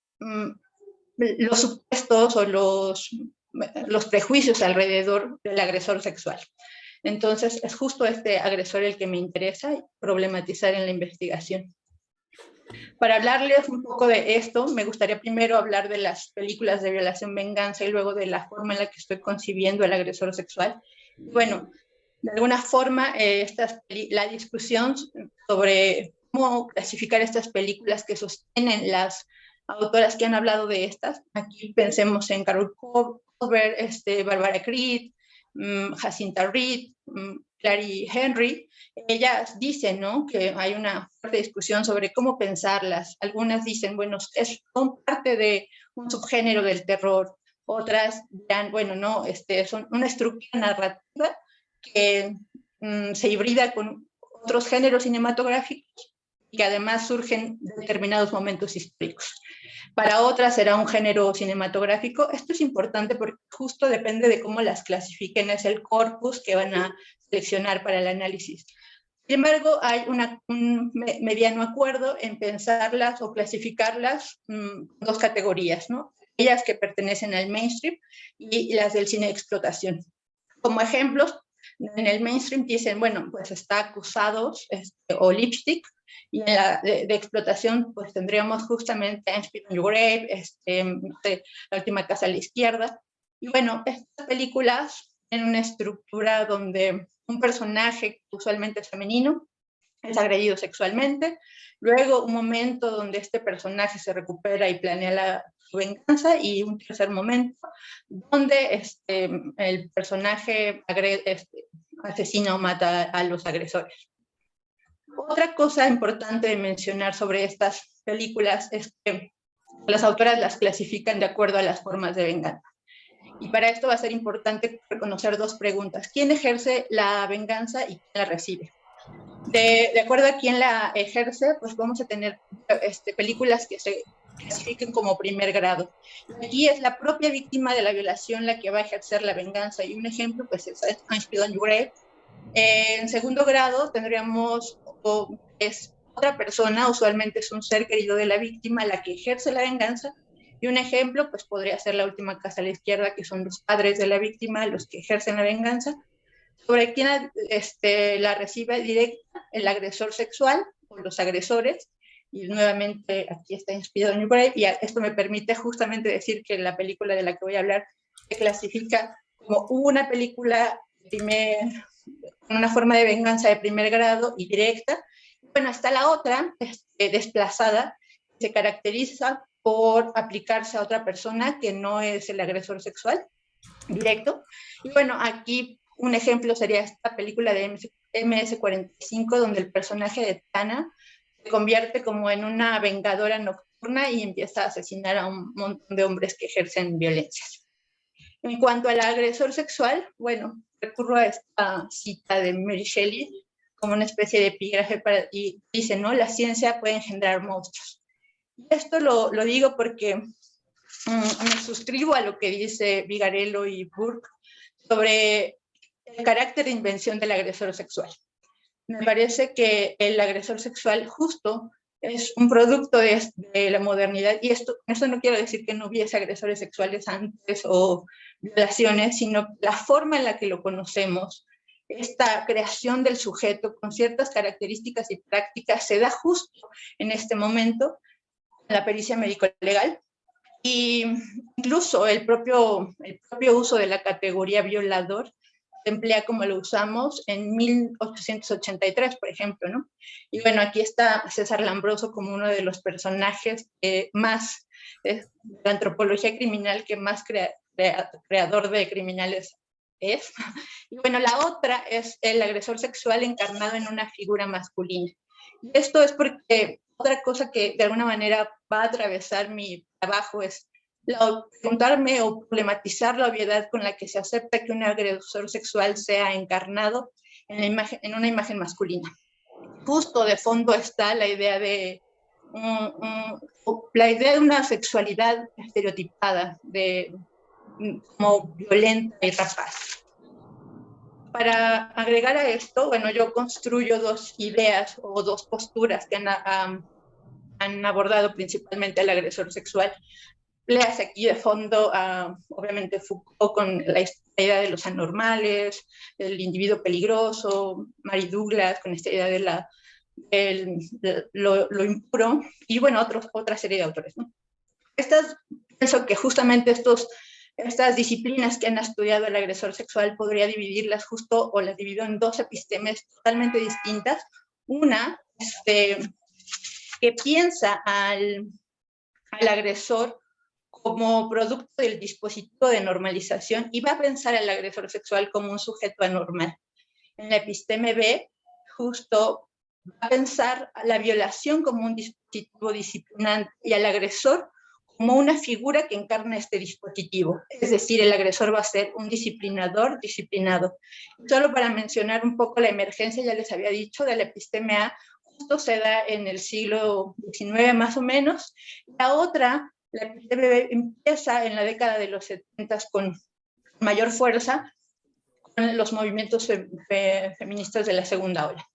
supuestos o los prejuicios alrededor del agresor sexual. Entonces es justo este agresor el que me interesa problematizar en la investigación. Para hablarles un poco de esto, me gustaría primero hablar de las películas de violación venganza y luego de la forma en la que estoy concibiendo al agresor sexual. Bueno, de alguna forma, la discusión sobre cómo clasificar estas películas que sostienen las autoras que han hablado de estas, aquí pensemos en Carol Colbert, Barbara Creed, Jacinta Reed, Clary Henry, ellas dicen, ¿no?, que hay una fuerte discusión sobre cómo pensarlas. Algunas dicen, bueno, son parte de un subgénero del terror. Otras dirán, bueno, no, son una estructura narrativa que se hibrida con otros géneros cinematográficos y que además surgen en determinados momentos históricos. Para otras será un género cinematográfico. Esto es importante porque justo depende de cómo las clasifiquen, es el corpus que van a seleccionar para el análisis. Sin embargo, hay un mediano acuerdo en pensarlas o clasificarlas en dos categorías, ¿no? Aquellas que pertenecen al mainstream y las del cine de explotación. Como ejemplos, en el mainstream dicen, bueno, pues está Acusados o Lipstick, y en la de explotación pues tendríamos justamente I Spit on Your Grave, no sé, La última casa a la izquierda. Y bueno, estas películas tienen una estructura donde un personaje usualmente es femenino es agredido sexualmente, luego un momento donde este personaje se recupera y planea su venganza, y un tercer momento donde el personaje asesina o mata a los agresores. Otra cosa importante de mencionar sobre estas películas es que las autoras las clasifican de acuerdo a las formas de venganza. Y para esto va a ser importante reconocer dos preguntas. ¿Quién ejerce la venganza y quién la recibe? De acuerdo a quién la ejerce, pues vamos a tener películas que se clasifiquen como primer grado. Y aquí es la propia víctima de la violación la que va a ejercer la venganza. Y un ejemplo, pues, es I Spit on Your Grave. En segundo grado tendríamos es otra persona, usualmente es un ser querido de la víctima, la que ejerce la venganza. Y un ejemplo, pues podría ser La última casa a la izquierda, que son los padres de la víctima los que ejercen la venganza. Sobre quién la recibe directa, el agresor sexual o los agresores. Y nuevamente aquí está inspirado en Your Grave, y esto me permite justamente decir que la película de la que voy a hablar se clasifica como una película con una forma de venganza de primer grado y directa. Bueno, está la otra, Desplazada, que se caracteriza por aplicarse a otra persona que no es el agresor sexual directo. Y bueno, aquí un ejemplo sería esta película de MS-45, donde el personaje de Tana se convierte como en una vengadora nocturna y empieza a asesinar a un montón de hombres que ejercen violencias. En cuanto al agresor sexual, bueno, recurro a esta cita de Mary Shelley como una especie de epígrafe y dice, ¿no? La ciencia puede engendrar monstruos. Y esto lo digo porque me suscribo a lo que dice Vigarello y Burke sobre el carácter de invención del agresor sexual. Me parece que el agresor sexual justo es un producto de la modernidad, y esto no quiero decir que no hubiese agresores sexuales antes o violaciones, sino la forma en la que lo conocemos, esta creación del sujeto con ciertas características y prácticas se da justo en este momento en la pericia médico-legal. Y incluso el propio uso de la categoría violador se emplea como lo usamos en 1883, por ejemplo, ¿no? Y bueno, aquí está César Lambroso como uno de los personajes más de la antropología criminal, que más creador de criminales es. Y bueno, la otra es el agresor sexual encarnado en una figura masculina. Y esto es porque otra cosa que de alguna manera va a atravesar mi trabajo es preguntarme o problematizar la obviedad con la que se acepta que un agresor sexual sea encarnado en una imagen masculina. Justo de fondo está la idea de una sexualidad estereotipada, como violenta y rapaz. Para agregar a esto, bueno, yo construyo dos ideas o dos posturas que han abordado principalmente al agresor sexual. Leas aquí de fondo, obviamente, Foucault con la idea de los anormales, del individuo peligroso, Mary Douglas con esta idea de lo impuro, y bueno, otra serie de autores, ¿no? Pienso que justamente estas disciplinas que han estudiado el agresor sexual podría dividirlas justo, o las divido en dos epistemes totalmente distintas. Una, que piensa al agresor como producto del dispositivo de normalización y va a pensar al agresor sexual como un sujeto anormal. En la episteme B, justo va a pensar a la violación como un dispositivo disciplinante y al agresor como una figura que encarna este dispositivo. Es decir, el agresor va a ser un disciplinador disciplinado. Solo para mencionar un poco la emergencia, ya les había dicho, de la episteme A, justo se da en el siglo XIX más o menos. La otra, la episteme B, empieza en la década de los 70 con mayor fuerza con los movimientos feministas de la segunda ola.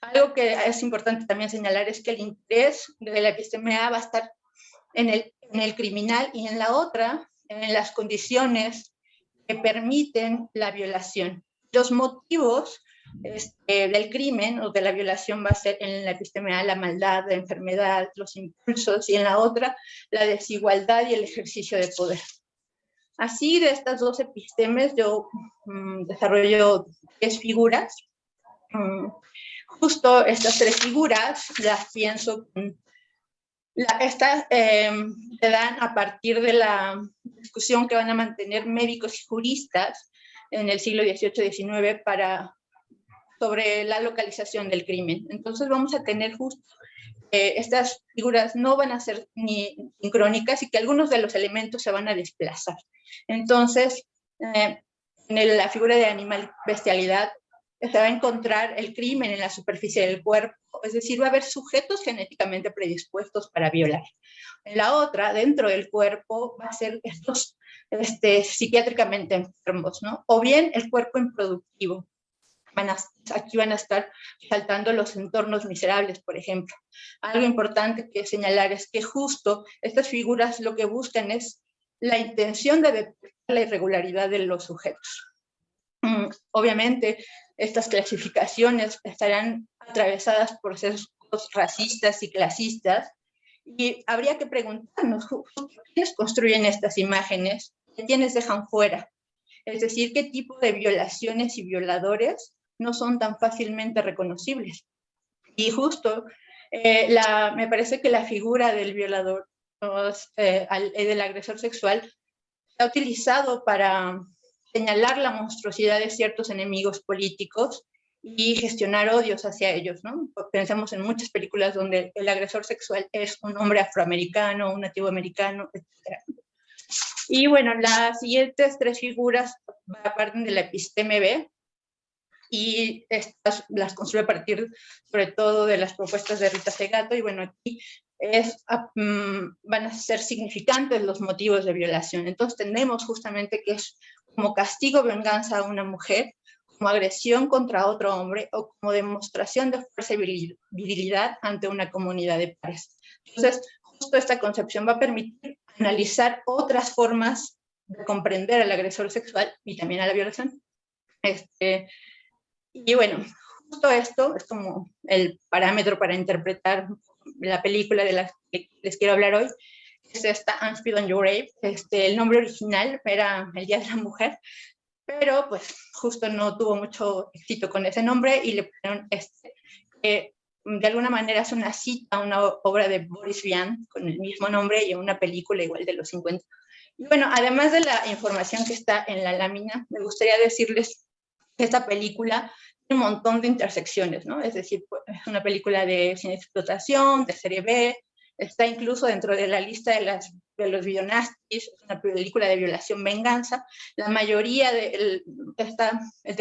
Algo que es importante también señalar es que el interés de la episteme A va a estar en el criminal y en la otra, en las condiciones que permiten la violación. Los motivos del crimen o de la violación va a ser en la episteme A la maldad, la enfermedad, los impulsos, y en la otra la desigualdad y el ejercicio de poder. Así, de estas dos epistemes yo desarrollo 3 figuras. Justo estas 3 figuras las pienso, estas se dan a partir de la discusión que van a mantener médicos y juristas en el siglo XVIII-XIX sobre la localización del crimen. Entonces vamos a tener justo estas figuras no van a ser ni sincrónicas y que algunos de los elementos se van a desplazar. Entonces, en la figura de animal bestialidad se va a encontrar el crimen en la superficie del cuerpo, es decir, va a haber sujetos genéticamente predispuestos para violar. En la otra, dentro del cuerpo, va a ser estos psiquiátricamente enfermos, ¿no? O bien el cuerpo improductivo. Aquí van a estar saltando los entornos miserables, por ejemplo. Algo importante que señalar es que justo estas figuras lo que buscan es la intención de detectar la irregularidad de los sujetos. Obviamente, estas clasificaciones estarán atravesadas por procesos racistas y clasistas, y habría que preguntarnos quiénes construyen estas imágenes y quiénes dejan fuera. Es decir, qué tipo de violaciones y violadores no son tan fácilmente reconocibles. Y justo me parece que la figura del violador, del agresor sexual, se ha utilizado para señalar la monstruosidad de ciertos enemigos políticos y gestionar odios hacia ellos, ¿no? Pensamos en muchas películas donde el agresor sexual es un hombre afroamericano, un nativo americano, etc. Y bueno, las siguientes 3 figuras parten de la episteme B, y estas las construye a partir sobre todo de las propuestas de Rita Segato, y bueno, aquí van a ser significantes los motivos de violación. Entonces tenemos justamente que es como castigo, venganza a una mujer, como agresión contra otro hombre o como demostración de fuerza y virilidad ante una comunidad de pares. Entonces, justo esta concepción va a permitir analizar otras formas de comprender al agresor sexual y también a la violación. Y bueno, justo esto es como el parámetro para interpretar la película de la que les quiero hablar hoy. Es esta And Spit on Your Grave. El nombre original era El Día de la Mujer, pero pues justo no tuvo mucho éxito con ese nombre y le pusieron que de alguna manera es una cita a una obra de Boris Vian con el mismo nombre y a una película igual de los 50. Y bueno, además de la información que está en la lámina, me gustaría decirles que esta película tiene un montón de intersecciones, ¿no? Es decir, pues, es una película de cine de explotación, de serie B, está incluso dentro de la lista de los videonastis, es una película de violación venganza. La mayoría de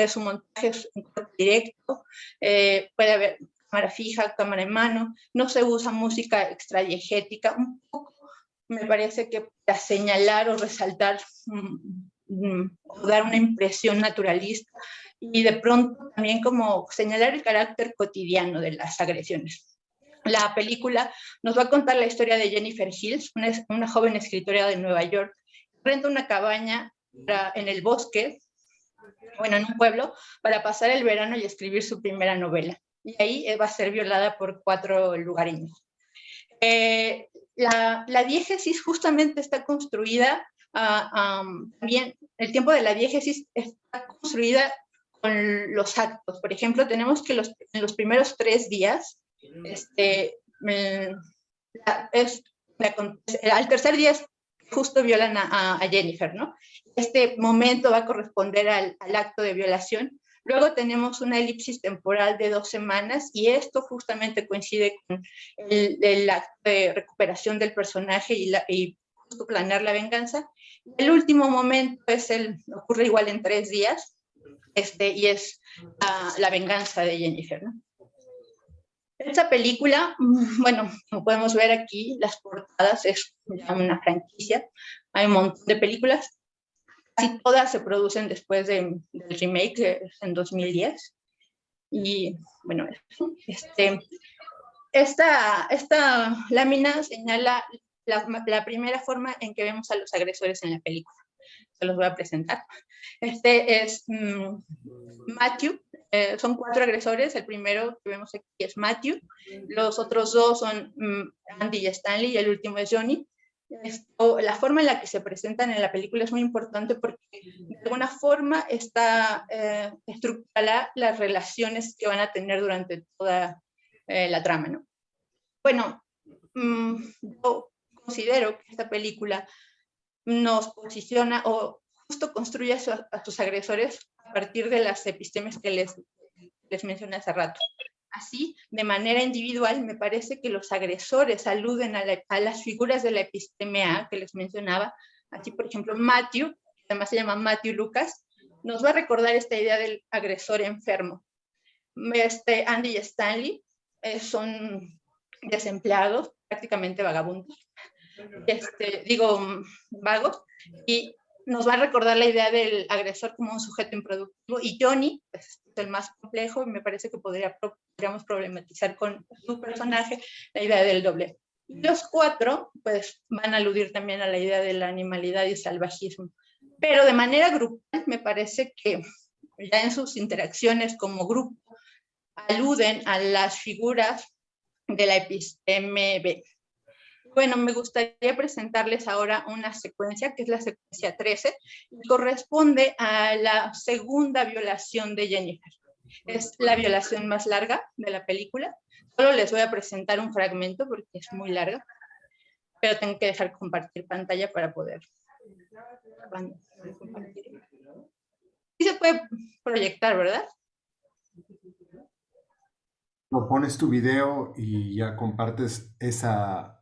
su montaje es un corte directo, puede haber cámara fija, cámara en mano, no se usa música extradiegética, un poco me parece que para señalar o resaltar o dar una impresión naturalista, y de pronto también como señalar el carácter cotidiano de las agresiones. La película nos va a contar la historia de Jennifer Hills, una joven escritora de Nueva York, que renta una cabaña en el bosque, bueno, en un pueblo, para pasar el verano y escribir su primera novela. Y ahí va a ser violada por 4 lugareños. La diégesis justamente está construida, también el tiempo de la diégesis está construida con los actos. Por ejemplo, tenemos que en los primeros 3 días al tercer día justo violan a Jennifer, ¿no? Este momento va a corresponder al acto de violación. Luego tenemos una elipsis temporal de 2 semanas y esto justamente coincide con el acto de recuperación del personaje y justo planear la venganza. El último momento ocurre igual en 3 días y es la venganza de Jennifer, ¿no? Esta película, bueno, como podemos ver aquí, las portadas es ya una franquicia, hay un montón de películas, casi todas se producen después del remake en 2010. Y bueno, esta lámina señala la primera forma en que vemos a los agresores en la película. Se los voy a presentar. Este es Matthew. Son 4 agresores. El primero que vemos aquí es Matthew. Los otros 2 son Andy y Stanley, y el último es Johnny. La forma en la que se presentan en la película es muy importante porque de alguna forma está estructurada las relaciones que van a tener durante toda la trama, ¿no? Bueno, yo considero que esta película nos posiciona o justo construye a sus agresores a partir de las epistemes que les mencioné hace rato. Así, de manera individual, me parece que los agresores aluden a las figuras de la episteme A que les mencionaba. Así, por ejemplo, Matthew, que además se llama Matthew Lucas, nos va a recordar esta idea del agresor enfermo. Andy y Stanley son desempleados, prácticamente vagabundos, vagos, y nos va a recordar la idea del agresor como un sujeto improductivo. Y Johnny es el más complejo, y me parece que podríamos problematizar con su personaje la idea del doble. Y los 4 pues van a aludir también a la idea de la animalidad y salvajismo, pero de manera grupal me parece que ya en sus interacciones como grupo aluden a las figuras de la episteme B. Bueno, me gustaría presentarles ahora una secuencia, que es la secuencia 13, y corresponde a la segunda violación de Jennifer. Es la violación más larga de la película. Solo les voy a presentar un fragmento porque es muy larga, pero tengo que dejar compartir pantalla para poder compartir. Sí se puede proyectar, ¿verdad? No, pones tu video y ya compartes esa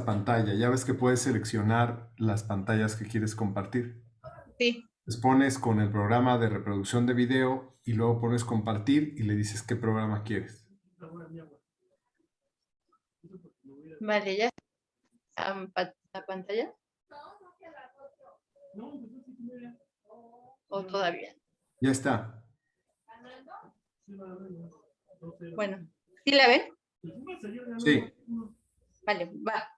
pantalla. Ya ves que puedes seleccionar las pantallas que quieres compartir. Sí. Les pones con el programa de reproducción de video y luego pones compartir y le dices qué programa quieres. Vale, ya. ¿La pantalla? ¿O todavía? Ya está. Bueno, ¿sí la ven? Sí. Vale, va.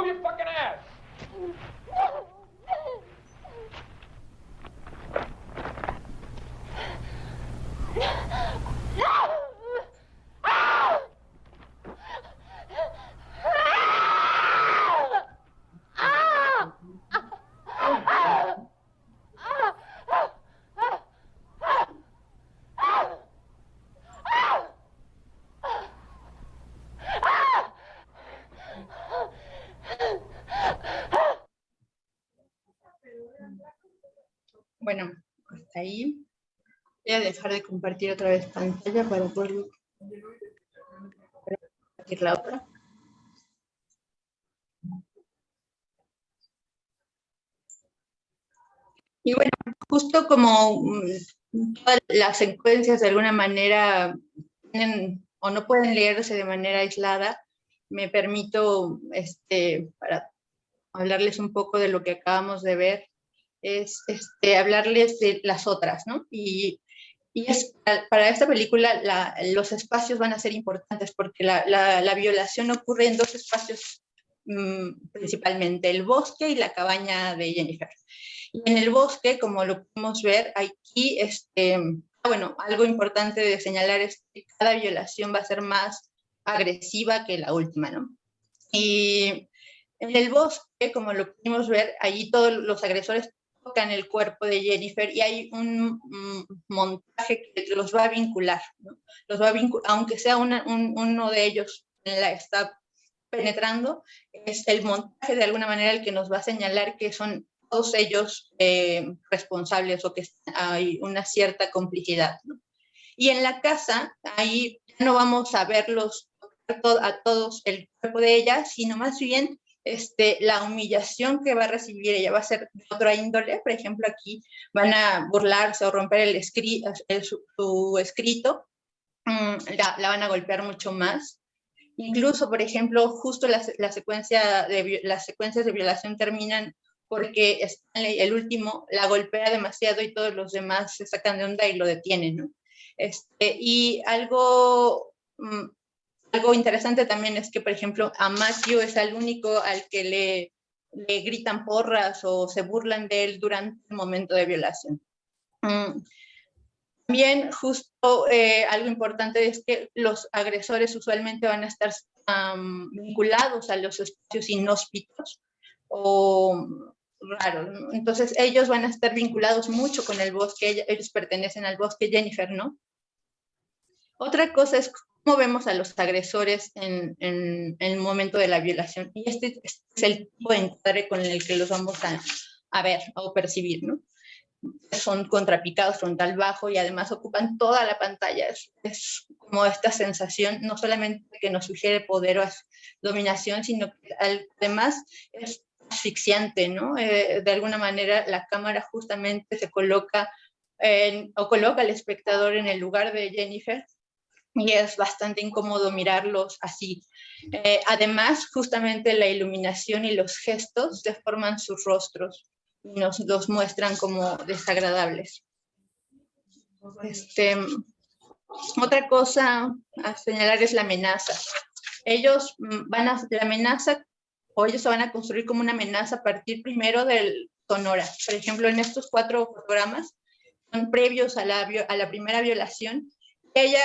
your fucking ass! Bueno, hasta ahí. Voy a dejar de compartir otra vez pantalla para poder compartir la otra. Y bueno, justo como todas las secuencias de alguna manera tienen o no pueden leerse de manera aislada, me permito, para hablarles un poco de lo que acabamos de ver, es hablarles de las otras, ¿no? Y para esta película los espacios van a ser importantes porque la violación ocurre en dos espacios principalmente, el bosque y la cabaña de Jennifer. Y en el bosque, como lo podemos ver, aquí, bueno, algo importante de señalar es que cada violación va a ser más agresiva que la última, ¿no? Y en el bosque, como lo pudimos ver, allí todos los agresores tocan el cuerpo de Jennifer y hay un montaje que los va a vincular, ¿no? Los va a aunque sea uno de ellos la está penetrando, es el montaje de alguna manera el que nos va a señalar que son todos ellos responsables o que hay una cierta complicidad, ¿no? Y en la casa, ahí no vamos a verlos a todos el cuerpo de ella, sino más bien la humillación que va a recibir ella va a ser de otra índole. Por ejemplo, aquí van a burlarse o romper su escrito, la van a golpear mucho más. Incluso, por ejemplo, justo las secuencias de violación terminan porque Stanley, el último, la golpea demasiado y todos los demás se sacan de onda y lo detienen, ¿no? Y algo interesante también es que, por ejemplo, a Matthew es el único al que le gritan porras o se burlan de él durante el momento de violación. También justo algo importante es que los agresores usualmente van a estar vinculados a los espacios inhóspitos o raros, ¿no? Entonces ellos van a estar vinculados mucho con el bosque, ellos pertenecen al bosque, Jennifer, ¿no? Otra cosa es cómo vemos a los agresores en el momento de la violación. Y este es el tipo de encuadre con el que los vamos a ver o percibir, ¿no? Son contrapicados, frontal bajo y además ocupan toda la pantalla. Es como esta sensación, no solamente que nos sugiere poder o dominación, sino que además es asfixiante, ¿no? De alguna manera la cámara justamente se coloca coloca al espectador en el lugar de Jennifer y es bastante incómodo mirarlos así. Además, justamente la iluminación y los gestos deforman sus rostros y nos los muestran como desagradables. Otra cosa a señalar es la amenaza. Ellos la amenaza, o ellos se van a construir como una amenaza a partir primero del sonora. Por ejemplo, en estos 4 fotogramas son previos a la primera violación. Ella,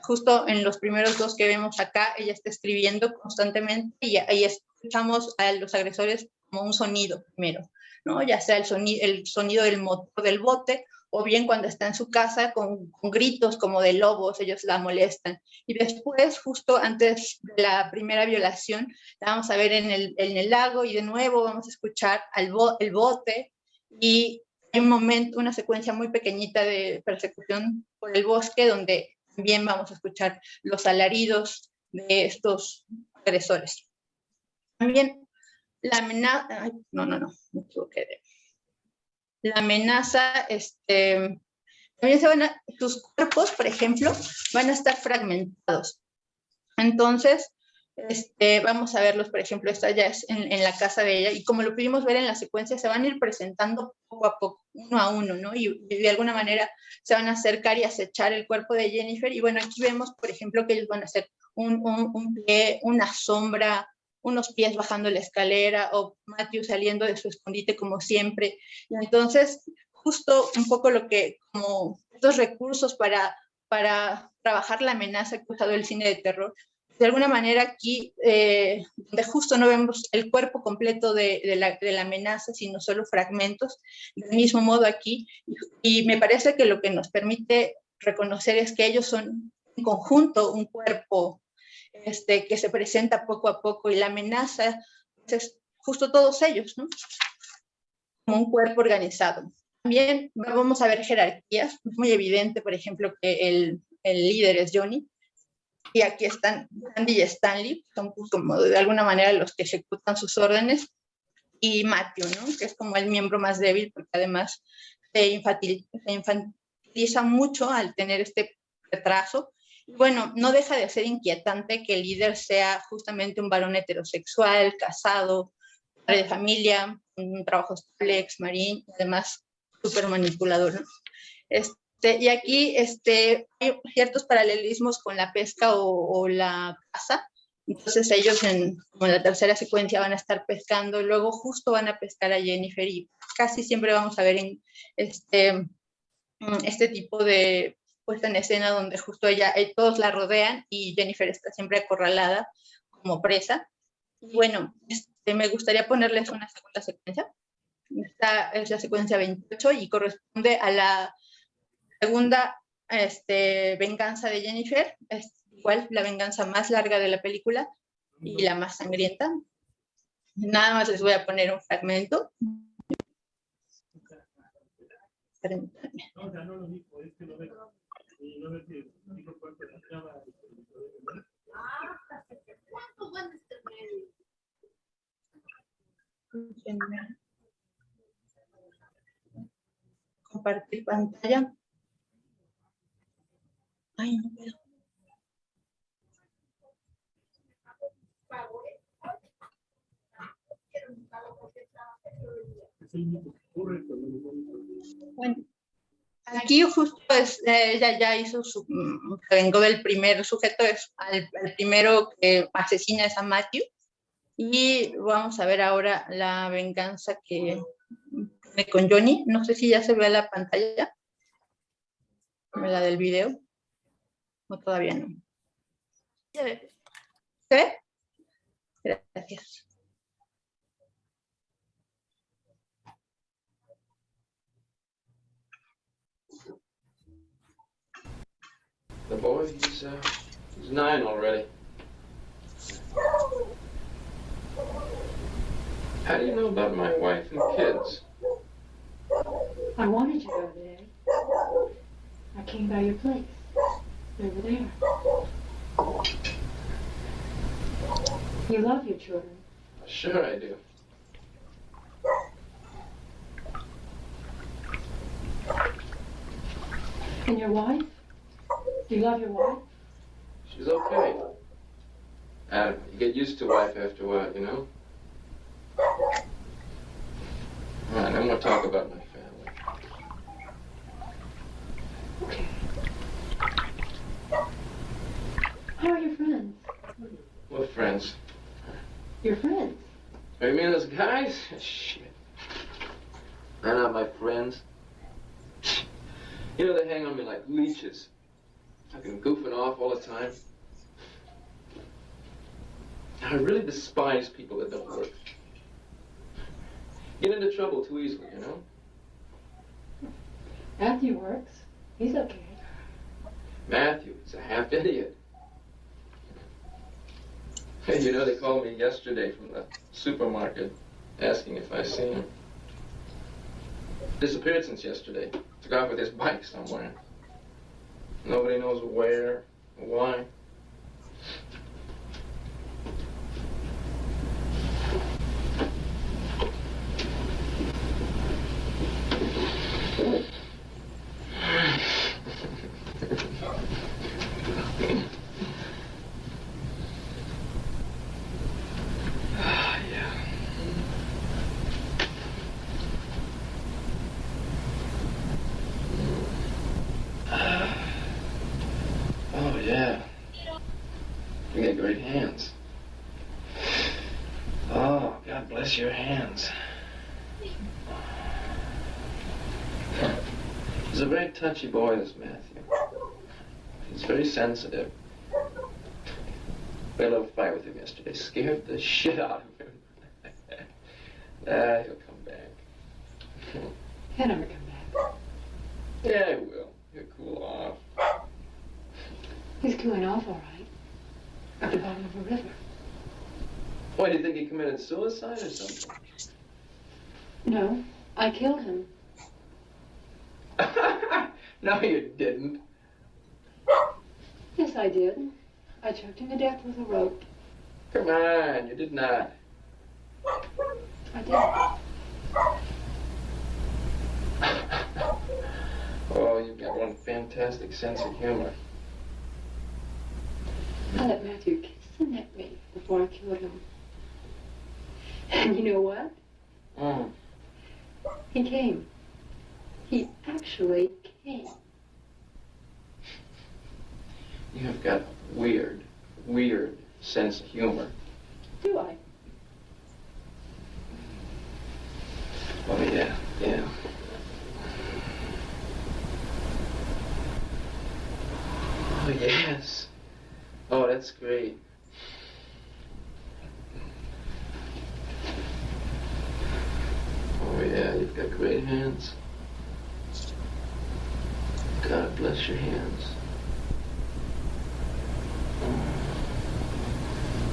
justo en los primeros 2 que vemos acá, ella está escribiendo constantemente y ahí escuchamos a los agresores como un sonido primero, ¿no? Ya sea el sonido del motor del bote, o bien cuando está en su casa con gritos como de lobos, ellos la molestan. Y después, justo antes de la primera violación, la vamos a ver en el lago y de nuevo vamos a escuchar el bote y hay un momento, una secuencia muy pequeñita de persecución por el bosque donde también vamos a escuchar los alaridos de estos agresores. También la amenaza, me equivoqué. La amenaza, también sus cuerpos, por ejemplo, van a estar fragmentados. Entonces, vamos a verlos, por ejemplo, esta ya es en la casa de ella, y como lo pudimos ver en la secuencia, se van a ir presentando poco a poco, uno a uno, ¿no? Y de alguna manera se van a acercar y acechar el cuerpo de Jennifer, y bueno, aquí vemos, por ejemplo, que ellos van a hacer un pie, una sombra, unos pies bajando la escalera o Matthew saliendo de su escondite como siempre. Y entonces, justo un poco como estos recursos para trabajar la amenaza que ha usado el cine de terror. De alguna manera aquí, donde justo no vemos el cuerpo completo de la amenaza, sino solo fragmentos, del mismo modo aquí, y me parece que lo que nos permite reconocer es que ellos son en conjunto un cuerpo que se presenta poco a poco, y la amenaza es justo todos ellos, ¿no? Como un cuerpo organizado. También vamos a ver jerarquías. Es muy evidente, por ejemplo, que el líder es Johnny, y aquí están Andy y Stanley, son como de alguna manera los que ejecutan sus órdenes, y Matthew, ¿no? Que es como el miembro más débil, porque además se infantiliza mucho al tener este retraso. Y bueno, no deja de ser inquietante que el líder sea justamente un varón heterosexual, casado, padre de familia, un trabajo estable, ex marín, además súper manipulador, ¿no? Y aquí hay ciertos paralelismos con la pesca o la caza. Entonces ellos como en la tercera secuencia van a estar pescando, luego justo van a pescar a Jennifer, y casi siempre vamos a ver en este tipo de puesta en escena donde justo todos la rodean y Jennifer está siempre acorralada como presa. Y bueno, me gustaría ponerles una segunda secuencia. Esta es la secuencia 28 y corresponde a la segunda venganza de Jennifer. Es igual la venganza más larga de la película y la más sangrienta. Nada más les voy a poner un fragmento. Compartir pantalla. Ay, no puedo. Bueno, aquí justo ella ya hizo vengó del primer sujeto, al primero que asesina es a Matthew, y vamos a ver ahora la venganza que con Johnny. No sé si ya se ve la pantalla, la del video, o todavía no. Se ve. ¿Se ve? Gracias. The boy, he's 9 already. How do you know about my wife and kids? I wanted you over there. I came by your place. Over there. You love your children. Sure I do. And your wife? Do you love your wife? She's okay. Adam, you get used to wife after a while, you know? All right, I'm gonna talk about my family. Okay. How are your friends? We're friends. Your friends? Oh, you mean those guys? Shit. They're not my friends. You know, they hang on me like leeches. Fucking goofing off all the time. I really despise people that don't work. Get into trouble too easily, you know? Matthew works. He's okay. Matthew is a half idiot. Hey, you know, they called me yesterday from the supermarket asking if I seen him. Disappeared since yesterday. Took off with his bike somewhere. Nobody knows where or why. Oh, yeah. You got great hands. God bless your hands. He's a very touchy boy, this Matthew. He's very sensitive. We had a little fight with him yesterday. Scared the shit out of him. He'll come back. He'll never come back. Yeah, he will. He'll cool off. He's cooling off all right. At the bottom of a river. Why, do you think he committed suicide or something? No, I killed him. No, you didn't. Yes, I did. I choked him to death with a rope. Come on, you did not. I did. Oh, you've got one fantastic sense of humor. I let Matthew kiss and neck me before I killed him. And you know what? Mm. He came. He actually came. You have got a weird, weird sense of humor. Do I? Oh, yeah, yeah. Oh, yes. Oh, that's great. Oh, yeah, you've got great hands. God bless your hands.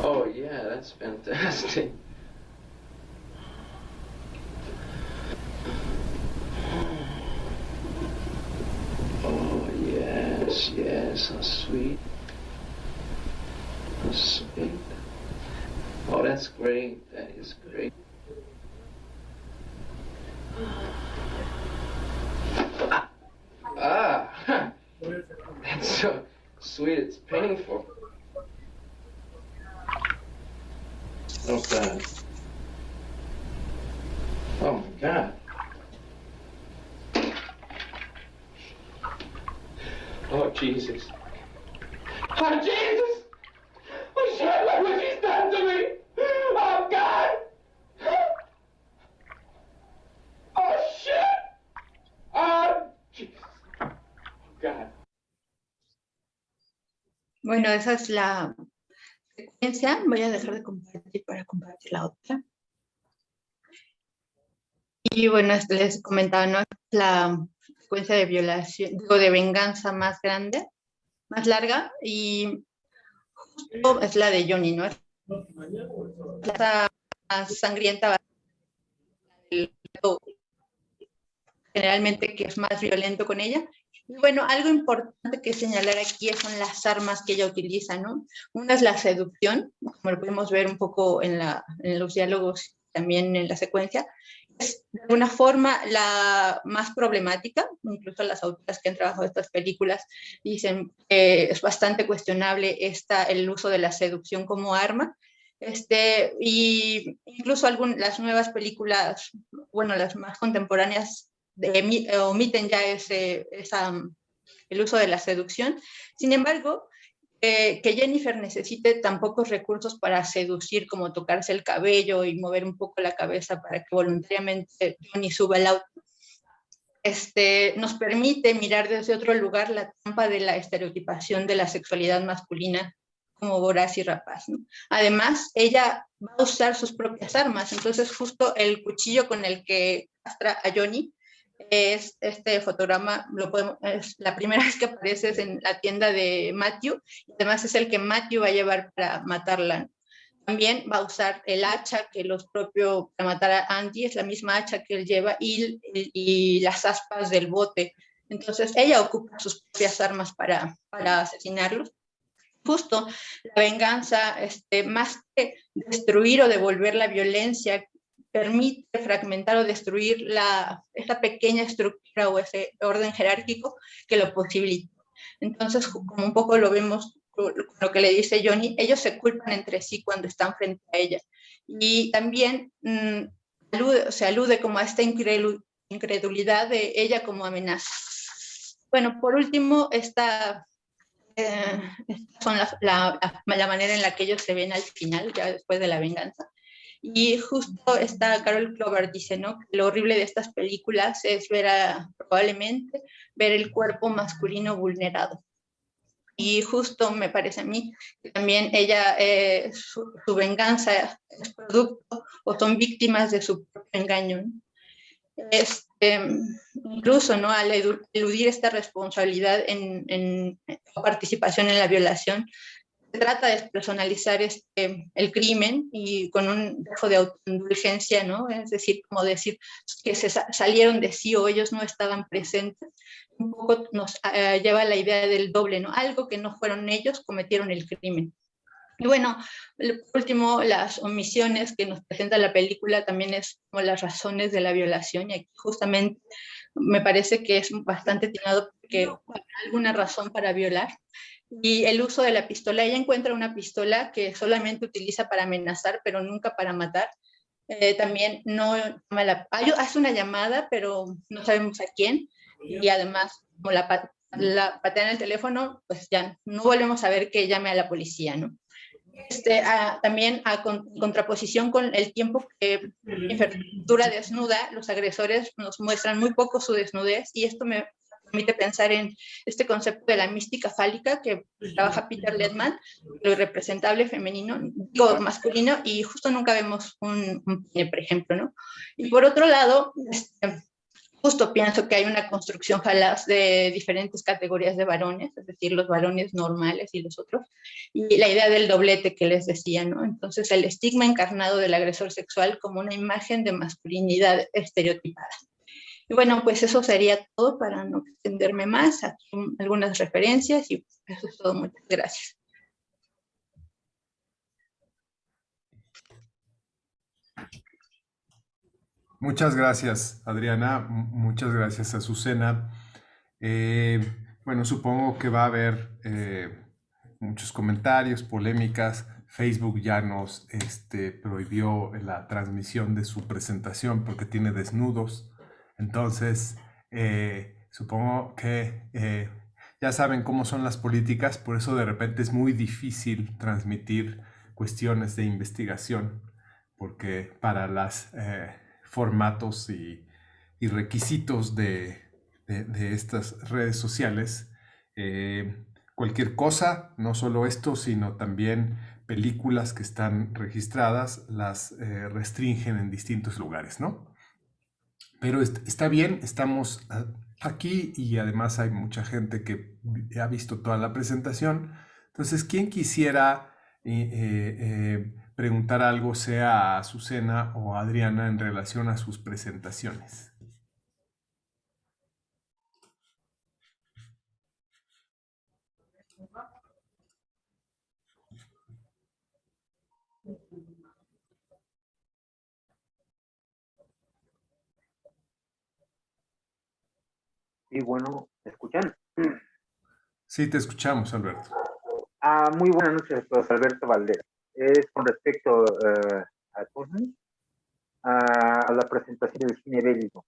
Oh, yeah, that's fantastic. Oh, yes, yes, how sweet. How sweet. Oh, that's great. That is great. Ah, that's so sweet, it's painful. Oh, God. Oh, my God. Oh, Jesus. Oh, Jesus! Oh, shit, look what she's done to me! Oh, God! Oh, shit! Oh, Jesus. Oh, God. Bueno, esa es la secuencia. Voy a dejar de compartir para compartir la otra. Y bueno, les comentaba, ¿no? La secuencia de violación, digo, de venganza más grande, más larga, y justo es la de Johnny, ¿no? La más sangrienta, generalmente que es más violento con ella. Y bueno, algo importante que señalar aquí son las armas que ella utiliza, ¿no? Una es la seducción, como lo podemos ver un poco en los diálogos, también en la secuencia. Es de alguna forma la más problemática, incluso las autoras que han trabajado estas películas dicen que es bastante cuestionable el uso de la seducción como arma. Y incluso las nuevas películas, bueno, las más contemporáneas, omiten ya el uso de la seducción. Sin embargo, que Jennifer necesite tan pocos recursos para seducir, como tocarse el cabello y mover un poco la cabeza para que voluntariamente Johnny suba al auto, nos permite mirar desde otro lugar la trampa de la estereotipación de la sexualidad masculina como voraz y rapaz, ¿no? Además, ella va a usar sus propias armas, entonces justo el cuchillo con el que castra a Johnny es este fotograma, es la primera vez que aparece en la tienda de Matthew, y además es el que Matthew va a llevar para matarla. También va a usar el hacha para matar a Andy, es la misma hacha que él lleva, y las aspas del bote. Entonces ella ocupa sus propias armas para asesinarlos. Justo la venganza, más que destruir o devolver la violencia, permite fragmentar o destruir esta pequeña estructura o ese orden jerárquico que lo posibilita. Entonces, como un poco lo vemos con lo que le dice Johnny, ellos se culpan entre sí cuando están frente a ella. Y también se alude como a esta incredulidad de ella como amenaza. Bueno, por último, esta son la manera en la que ellos se ven al final, ya después de la venganza. Y justo esta Carol Clover dice, ¿no? Que lo horrible de estas películas es probablemente ver el cuerpo masculino vulnerado. Y justo me parece a mí que también ella, su venganza es producto o son víctimas de su propio engaño, ¿no? Incluso, ¿no? Al eludir esta responsabilidad en participación en la violación, se trata de despersonalizar el crimen y con un dejo de autoindulgencia, ¿no? Es decir, como decir que salieron de sí o ellos no estaban presentes. Un poco nos lleva a la idea del doble, ¿no? Algo que no fueron ellos, cometieron el crimen. Y bueno, por último, las omisiones que nos presenta la película también es como las razones de la violación, y aquí justamente me parece que es bastante atinado porque hay alguna razón para violar. Y el uso de la pistola, ella encuentra una pistola que solamente utiliza para amenazar, pero nunca para matar. También no hace una llamada, pero no sabemos a quién, y además, como la patean el teléfono, pues ya no volvemos a ver que llame a la policía, ¿no? También contraposición con el tiempo que infraestructura desnuda, los agresores nos muestran muy poco su desnudez, y esto me permite pensar en este concepto de la mística fálica que trabaja Peter Ledman, lo irrepresentable femenino, digo masculino, y justo nunca vemos un pene, por ejemplo, ¿no? Y por otro lado, justo pienso que hay una construcción falaz de diferentes categorías de varones, es decir, los varones normales y los otros, y la idea del doblete que les decía, ¿no? Entonces, el estigma encarnado del agresor sexual como una imagen de masculinidad estereotipada. Y bueno, pues eso sería todo para no extenderme más. Aquí algunas referencias y eso es todo. Muchas gracias. Muchas gracias, Adriana. Muchas gracias, Azucena. Bueno, supongo que va a haber muchos comentarios, polémicas. Facebook ya nos prohibió la transmisión de su presentación porque tiene desnudos. Entonces, supongo que ya saben cómo son las políticas, por eso de repente es muy difícil transmitir cuestiones de investigación, porque para las formatos y requisitos de estas redes sociales, cualquier cosa, no solo esto, sino también películas que están registradas, las restringen en distintos lugares, ¿no? Pero está bien, estamos aquí y además hay mucha gente que ha visto toda la presentación. Entonces, ¿quién quisiera preguntar algo, sea a Azucena o a Adriana, en relación a sus presentaciones? Sí, bueno, ¿me escuchan? Sí, te escuchamos, Alberto. Muy buenas noches, pues Alberto Valdera. Es con respecto a la presentación del cine bélico.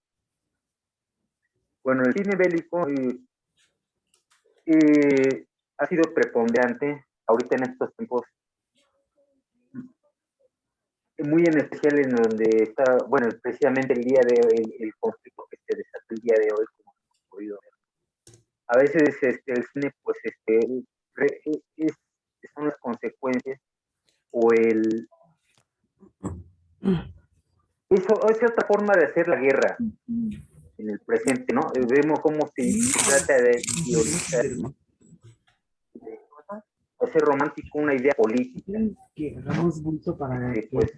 Bueno, el cine bélico ha sido preponderante ahorita en estos tiempos, muy en especial en donde está, bueno, precisamente el día de hoy, el conflicto que se desató el día de hoy, como hemos podido ver. A veces el cine, pues, son las consecuencias o es otra forma de hacer la guerra en el presente, ¿no? Vemos cómo se trata de ideologizar, hacer romántico una idea política. Pues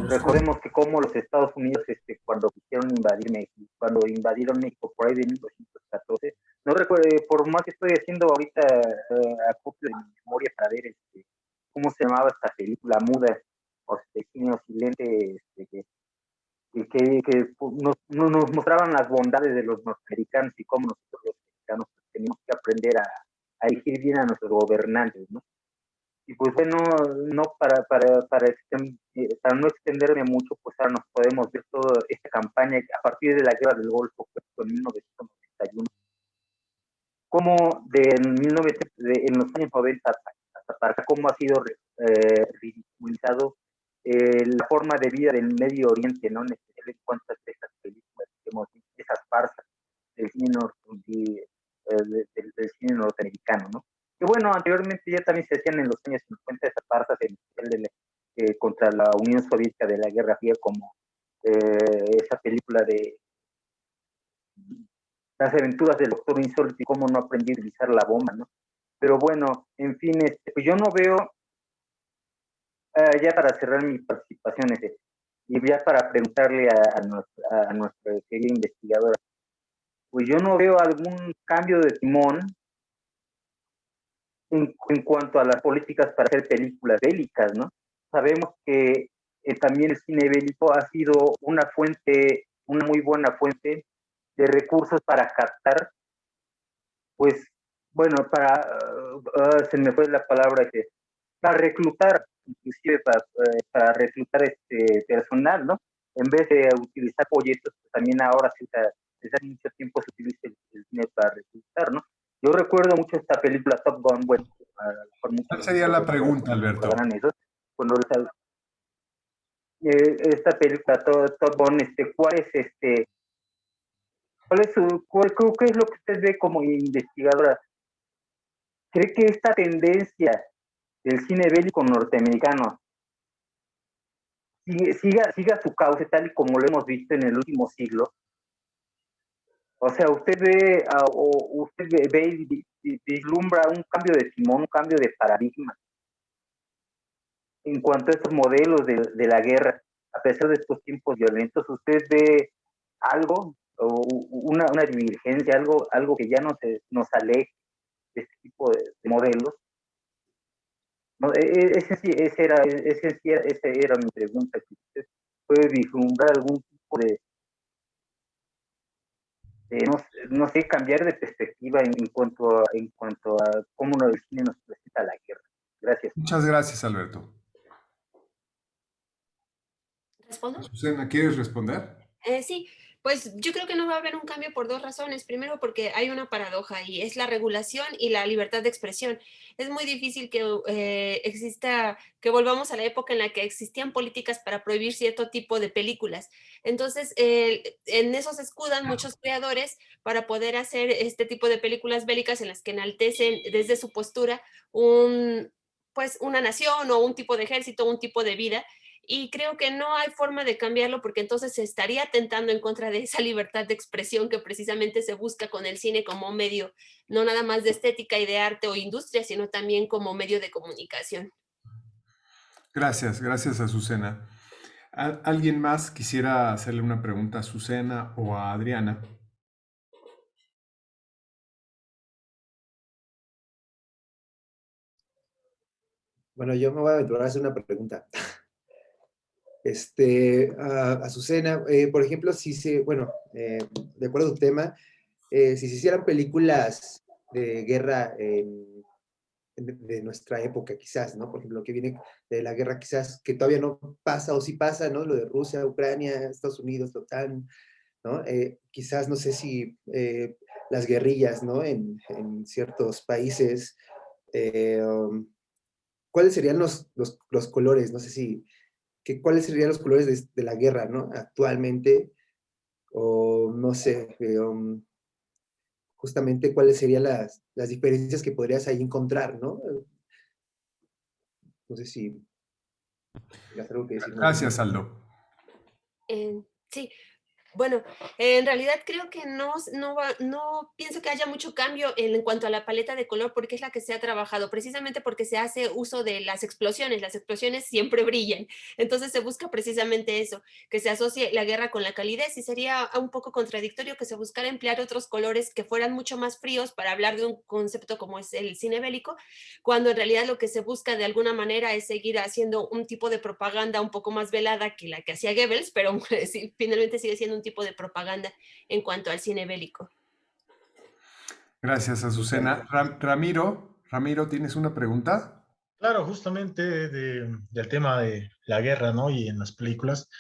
recordemos que como los Estados Unidos, cuando quisieron invadir México, cuando invadieron México por ahí de 1914, no recuerdo, por más que estoy haciendo ahorita acopio de mi memoria para ver cómo se llamaba esta película muda, o cine silente, que nos mostraban las bondades de los norteamericanos y cómo nosotros los mexicanos tenemos que aprender a elegir bien a nuestros gobernantes, ¿no? Y pues bueno, no para no extenderme mucho, pues ahora nos podemos ver toda esta campaña a partir de la guerra del Golfo, pues, en 1991, como en los años 90 hasta para acá, cómo ha sido ridiculizado la forma forma de vida del Medio Oriente, ¿no? En especial en cuanto a estas películas, esas farsas del cine, del cine norteamericano, ¿no? Que bueno, anteriormente ya también se hacían en los años 50 esas farsas, en especial contra la Unión Soviética de la Guerra Fría, como esa película de Las aventuras del Doctor Insólito y cómo no aprendí a utilizar la bomba, ¿no? Pero bueno, en fin, pues yo no veo, ya para cerrar mi participación, y ya para preguntarle a nuestra querida investigadora, pues yo no veo algún cambio de timón en cuanto a las políticas para hacer películas bélicas, ¿no? Sabemos que también el cine bélico ha sido una muy buena fuente de recursos para captar, pues, bueno, se me fue la palabra, para reclutar, inclusive para reclutar personal, ¿no? En vez de utilizar folletos, pues también ahora desde hace mucho tiempo se utiliza el cine para reclutar, ¿no? Yo recuerdo mucho esta película Top Gun, bueno, ¿Cuál sería la pregunta, Alberto? Eso, cuando esta película Top Gun, ¿qué es lo que usted ve como investigadora? ¿Cree que esta tendencia del cine bélico norteamericano siga su cauce tal y como lo hemos visto en el último siglo? O sea, usted ve y vislumbra un cambio de timón, un cambio de paradigma en cuanto a estos modelos de la guerra, a pesar de estos tiempos violentos. ¿Usted ve algo, o una divergencia, algo que ya nos aleje de este tipo de modelos? No, esa era mi pregunta. Si usted puede vislumbrar algún tipo de no sé, cambiar de perspectiva en cuanto a cómo el cine nos presenta la guerra. Gracias. Muchas gracias, Alberto. ¿Respondo? Susana, ¿quieres responder? Sí, pues yo creo que no va a haber un cambio por dos razones. Primero, porque hay una paradoja y es la regulación y la libertad de expresión. Es muy difícil que que volvamos a la época en la que existían políticas para prohibir cierto tipo de películas. Entonces, en eso se escudan muchos creadores para poder hacer este tipo de películas bélicas en las que enaltecen desde su postura pues una nación o un tipo de ejército, un tipo de vida, y creo que no hay forma de cambiarlo porque entonces se estaría atentando en contra de esa libertad de expresión que precisamente se busca con el cine como medio, no nada más de estética y de arte o industria, sino también como medio de comunicación. Gracias, gracias a Azucena. ¿Alguien más quisiera hacerle una pregunta a Azucena o a Adriana? Bueno, yo me voy a aventurar a hacer una pregunta. A Azucena, por ejemplo, de acuerdo a tu tema, si se hicieran películas de guerra de nuestra época, quizás, ¿no? Por ejemplo, que viene de la guerra, quizás, que todavía no pasa, o sí pasa, ¿no? Lo de Rusia, Ucrania, Estados Unidos, la OTAN, ¿no? Quizás, no sé si las guerrillas, ¿no? En ciertos países, ¿cuáles serían los colores? No sé si cuáles serían los colores de la guerra, ¿no? Actualmente, o no sé, justamente cuáles serían las diferencias que podrías ahí encontrar, ¿no? No sé si tienes algo que decir. Gracias, Aldo. Sí, bueno, en realidad creo que no pienso que haya mucho cambio en cuanto a la paleta de color porque es la que se ha trabajado, precisamente porque se hace uso de las explosiones siempre brillan, entonces se busca precisamente eso, que se asocie la guerra con la calidez y sería un poco contradictorio que se buscara emplear otros colores que fueran mucho más fríos para hablar de un concepto como es el cine bélico, cuando en realidad lo que se busca de alguna manera es seguir haciendo un tipo de propaganda un poco más velada que la que hacía Goebbels, pero finalmente sigue siendo un tipo de propaganda en cuanto al cine bélico. Gracias, Azucena. Ramiro, ¿tienes una pregunta? Claro, justamente del tema de la guerra, ¿no? Y en las películas.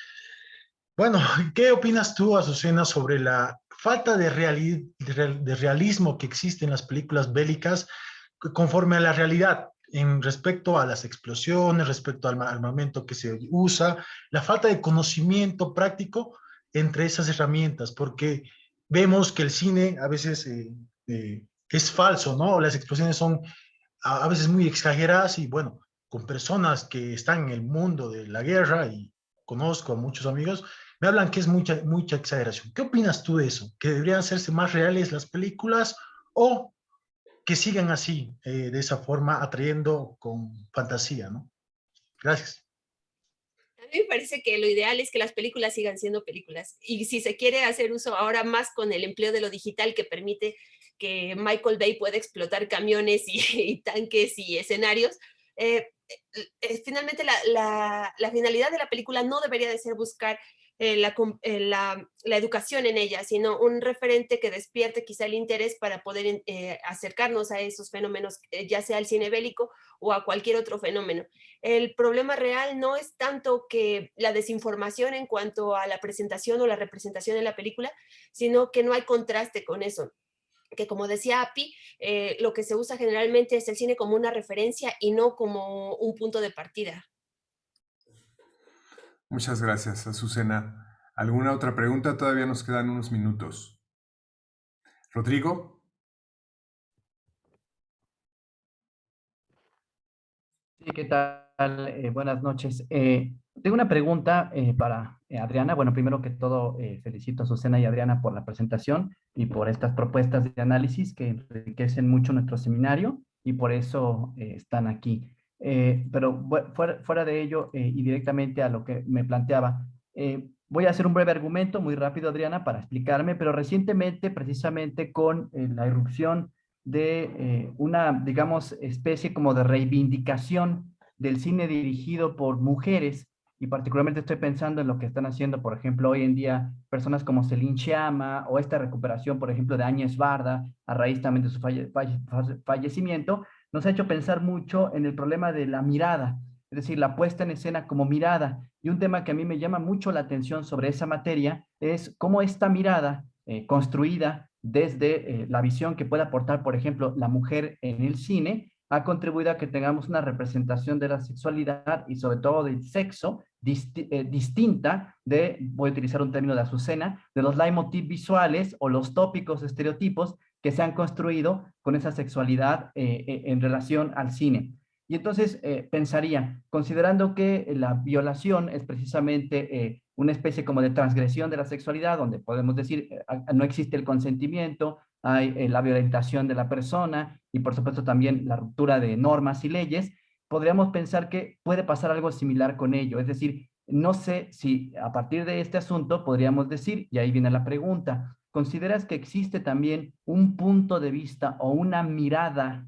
Bueno, ¿qué opinas tú, Azucena, sobre la falta de realismo que existe en las películas bélicas conforme a la realidad? en respecto a las explosiones, respecto al armamento que se usa, la falta de conocimiento práctico entre esas herramientas, porque vemos que el cine a veces es falso, ¿no? Las explosiones son a veces muy exageradas y bueno, con personas que están en el mundo de la guerra y conozco a muchos amigos, me hablan que es mucha exageración. ¿Qué opinas tú de eso? ¿Que deberían hacerse más reales las películas o que sigan así, de esa forma, atrayendo con fantasía, ¿no? Gracias. A mí me parece que lo ideal es que las películas sigan siendo películas. Y si se quiere hacer uso ahora más con el empleo de lo digital que permite que Michael Bay pueda explotar camiones y tanques y escenarios, finalmente la finalidad de la película no debería de ser buscar la educación en ella, sino un referente que despierte quizá el interés para poder acercarnos a esos fenómenos, ya sea al cine bélico o a cualquier otro fenómeno. El problema real no es tanto que la desinformación en cuanto a la presentación o la representación de la película, sino que no hay contraste con eso. Que como decía Api, lo que se usa generalmente es el cine como una referencia y no como un punto de partida. Muchas gracias, Azucena. ¿Alguna otra pregunta? Todavía nos quedan unos minutos. Rodrigo. Sí, ¿qué tal? Buenas noches. Tengo una pregunta para Adriana. Bueno, primero que todo, felicito a Azucena y a Adriana por la presentación y por estas propuestas de análisis que enriquecen mucho nuestro seminario y por eso están aquí. Pero fuera de ello y directamente a lo que me planteaba, voy a hacer un breve argumento muy rápido, Adriana, para explicarme, pero recientemente, precisamente con la irrupción de una, digamos, especie como de reivindicación del cine dirigido por mujeres, y particularmente estoy pensando en lo que están haciendo, por ejemplo, hoy en día personas como Celine Sciamma, o esta recuperación, por ejemplo, de Áñez Barda, a raíz también de su fallecimiento, nos ha hecho pensar mucho en el problema de la mirada, es decir, la puesta en escena como mirada. Y un tema que a mí me llama mucho la atención sobre esa materia es cómo esta mirada construida desde la visión que puede aportar, por ejemplo, la mujer en el cine, ha contribuido a que tengamos una representación de la sexualidad y sobre todo del sexo distinta de, voy a utilizar un término de Azucena, de los leitmotiv visuales o los tópicos estereotipos que se han construido con esa sexualidad en relación al cine. Y entonces pensaría, considerando que la violación es precisamente una especie como de transgresión de la sexualidad, donde podemos decir no existe el consentimiento, hay la violentación de la persona y por supuesto también la ruptura de normas y leyes, podríamos pensar que puede pasar algo similar con ello. Es decir, no sé si a partir de este asunto podríamos decir, y ahí viene la pregunta, ¿consideras que existe también un punto de vista o una mirada,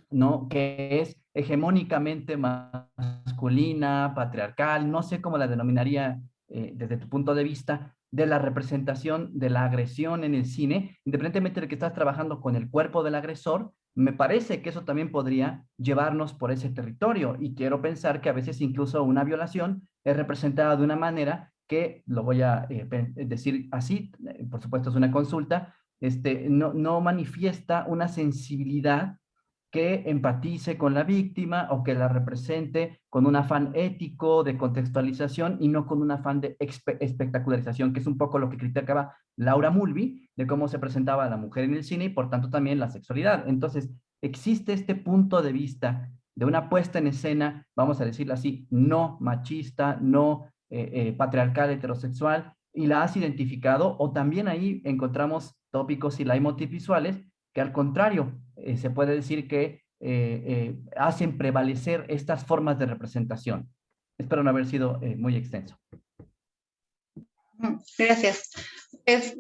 ¿no?, que es hegemónicamente masculina, patriarcal, no sé cómo la denominaría desde tu punto de vista, de la representación de la agresión en el cine, independientemente de que estás trabajando con el cuerpo del agresor? Me parece que eso también podría llevarnos por ese territorio y quiero pensar que a veces incluso una violación es representada de una manera que, lo voy a decir así, por supuesto es una consulta, no manifiesta una sensibilidad que empatice con la víctima o que la represente con un afán ético de contextualización y no con un afán de espectacularización, que es un poco lo que criticaba Laura Mulvey, de cómo se presentaba a la mujer en el cine y por tanto también la sexualidad. Entonces, existe este punto de vista de una puesta en escena, vamos a decirlo así, no machista, no patriarcal, heterosexual, y la has identificado, o también ahí encontramos tópicos y leitmotiv visuales que al contrario, se puede decir que hacen prevalecer estas formas de representación. Espero no haber sido muy extenso. Gracias.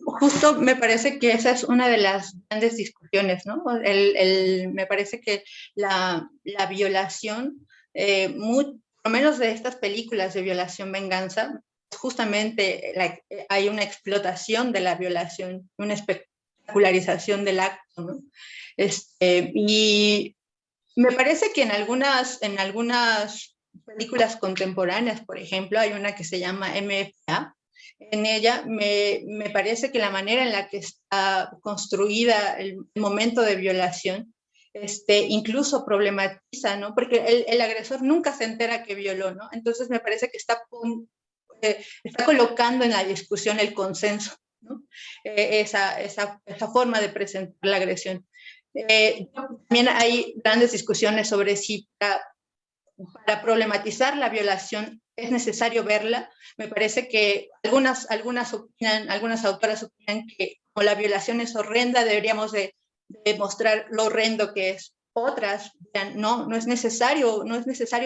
Justo me parece que esa es una de las grandes discusiones, ¿no? Me parece que la violación, por lo menos de estas películas de violación-venganza, justamente hay una explotación de la violación, una espectacularización del acto, ¿no? Y me parece que en algunas películas contemporáneas, por ejemplo, hay una que se llama MFA. En ella me parece que la manera en la que está construida el momento de violación incluso problematiza, ¿no? Porque el agresor nunca se entera que violó, ¿no? Entonces me parece que está colocando en la discusión el consenso, ¿no? Esa forma de presentar la agresión. También hay grandes discusiones sobre si para problematizar la violación es necesario verla. Me parece que algunas autoras opinan que como la violación es horrenda, deberíamos de mostrar lo horrendo que es. Otras dirán, no es necesario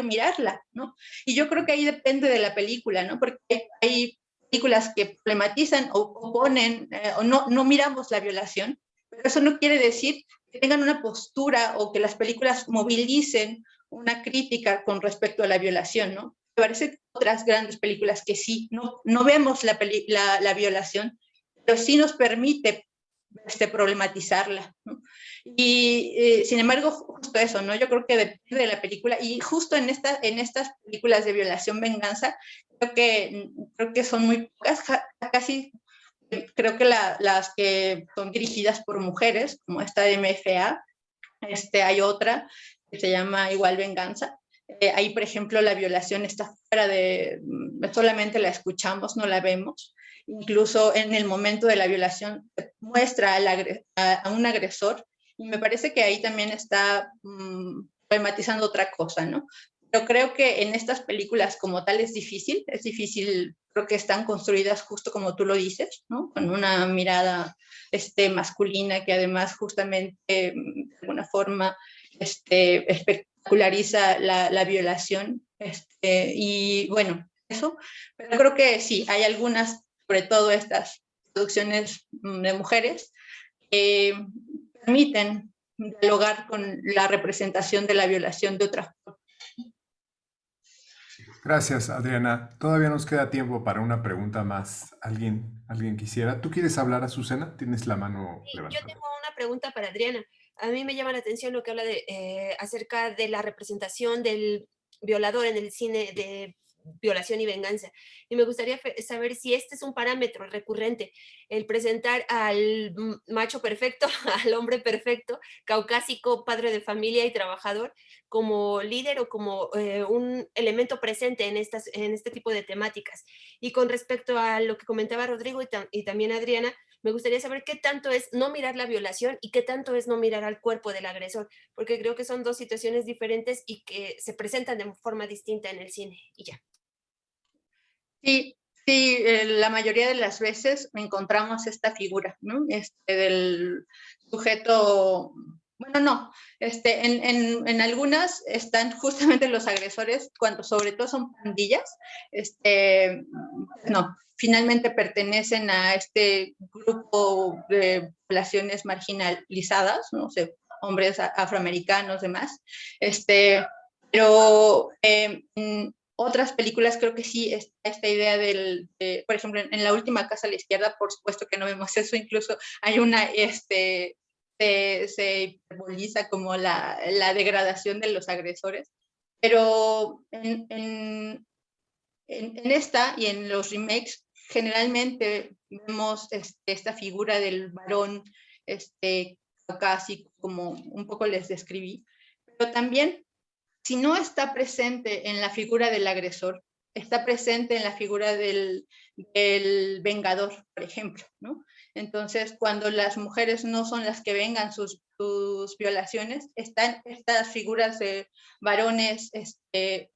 mirarla, ¿no? Y yo creo que ahí depende de la película, ¿no? Porque hay películas que problematizan o ponen, o no miramos la violación, pero eso no quiere decir que tengan una postura o que las películas movilicen una crítica con respecto a la violación, ¿no? Me parece que otras grandes películas que sí, no vemos la violación, pero sí nos permite problematizarla, ¿no? Y sin embargo, justo eso, ¿no? Yo creo que depende de la película, y justo en estas películas de violación, venganza, creo que son muy pocas, casi creo que las que son dirigidas por mujeres, como esta de MFA, hay otra que se llama igual Venganza. Ahí, por ejemplo, la violación está fuera solamente la escuchamos, no la vemos. Incluso en el momento de la violación muestra a un agresor, y me parece que ahí también está problematizando otra cosa, ¿no? Pero creo que en estas películas como tal es difícil, creo que están construidas justo como tú lo dices, ¿no? Con una mirada masculina que además justamente de alguna forma espectaculariza la violación, y bueno, eso, pero creo que sí, hay algunas, sobre todo estas producciones de mujeres, que permiten dialogar con la representación de la violación de otra forma. Gracias, Adriana. Todavía nos queda tiempo para una pregunta más. ¿Alguien quisiera? ¿Tú quieres hablar, Azucena? Tienes la mano Sí, levantada. yo tengo una pregunta para Adriana. A mí me llama la atención lo que habla acerca de la representación del violador en el cine de violación y venganza. Y me gustaría saber si este es un parámetro recurrente, el presentar al macho perfecto, al hombre perfecto, caucásico, padre de familia y trabajador, como líder o como un elemento presente en este tipo de temáticas. Y con respecto a lo que comentaba Rodrigo y también Adriana, me gustaría saber qué tanto es no mirar la violación y qué tanto es no mirar al cuerpo del agresor, porque creo que son dos situaciones diferentes y que se presentan de forma distinta en el cine. Y ya. Sí, la mayoría de las veces encontramos esta figura, ¿no? Del sujeto, bueno, no, en algunas están justamente los agresores, cuando sobre todo son pandillas, no, finalmente pertenecen a este grupo de poblaciones marginalizadas, no sé, hombres afroamericanos, demás, pero otras películas creo que sí está esta idea por ejemplo, en la última Casa a la Izquierda, por supuesto que no vemos eso, incluso hay una, se hiperboliza como la degradación de los agresores, pero en esta y en los remakes generalmente vemos esta figura del varón caucásico, como un poco les describí, pero también si no está presente en la figura del agresor, está presente en la figura del vengador, por ejemplo, ¿no? Entonces, cuando las mujeres no son las que vengan sus violaciones, están estas figuras de varones que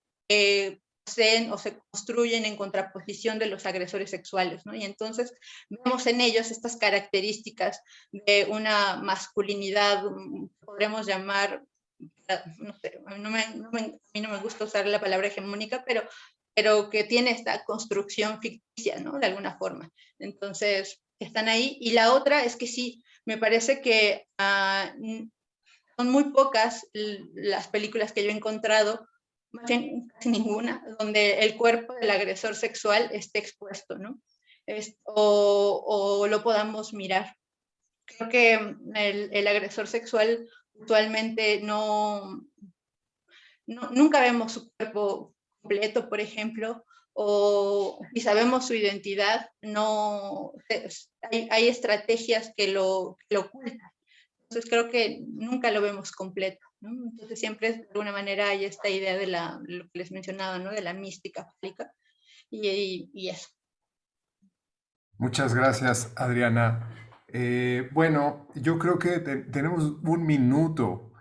poseen o se construyen en contraposición de los agresores sexuales, ¿no? Y entonces vemos en ellos estas características de una masculinidad, podremos llamar, no sé, a mí no me gusta usar la palabra hegemónica, pero que tiene esta construcción ficticia, ¿no? De alguna forma. Entonces, están ahí. Y la otra es que sí, me parece que son muy pocas las películas que yo he encontrado, más bien casi ninguna, donde el cuerpo del agresor sexual esté expuesto, ¿no? O lo podamos mirar. Creo que el agresor sexual usualmente nunca vemos su cuerpo completo, por ejemplo, y sabemos su identidad, hay estrategias que lo ocultan. Entonces creo que nunca lo vemos completo, ¿no? Entonces siempre de alguna manera hay esta idea de lo que les mencionaba, ¿no? De la mística fálica y eso. Muchas gracias, Adriana. Bueno, yo creo que tenemos un minuto.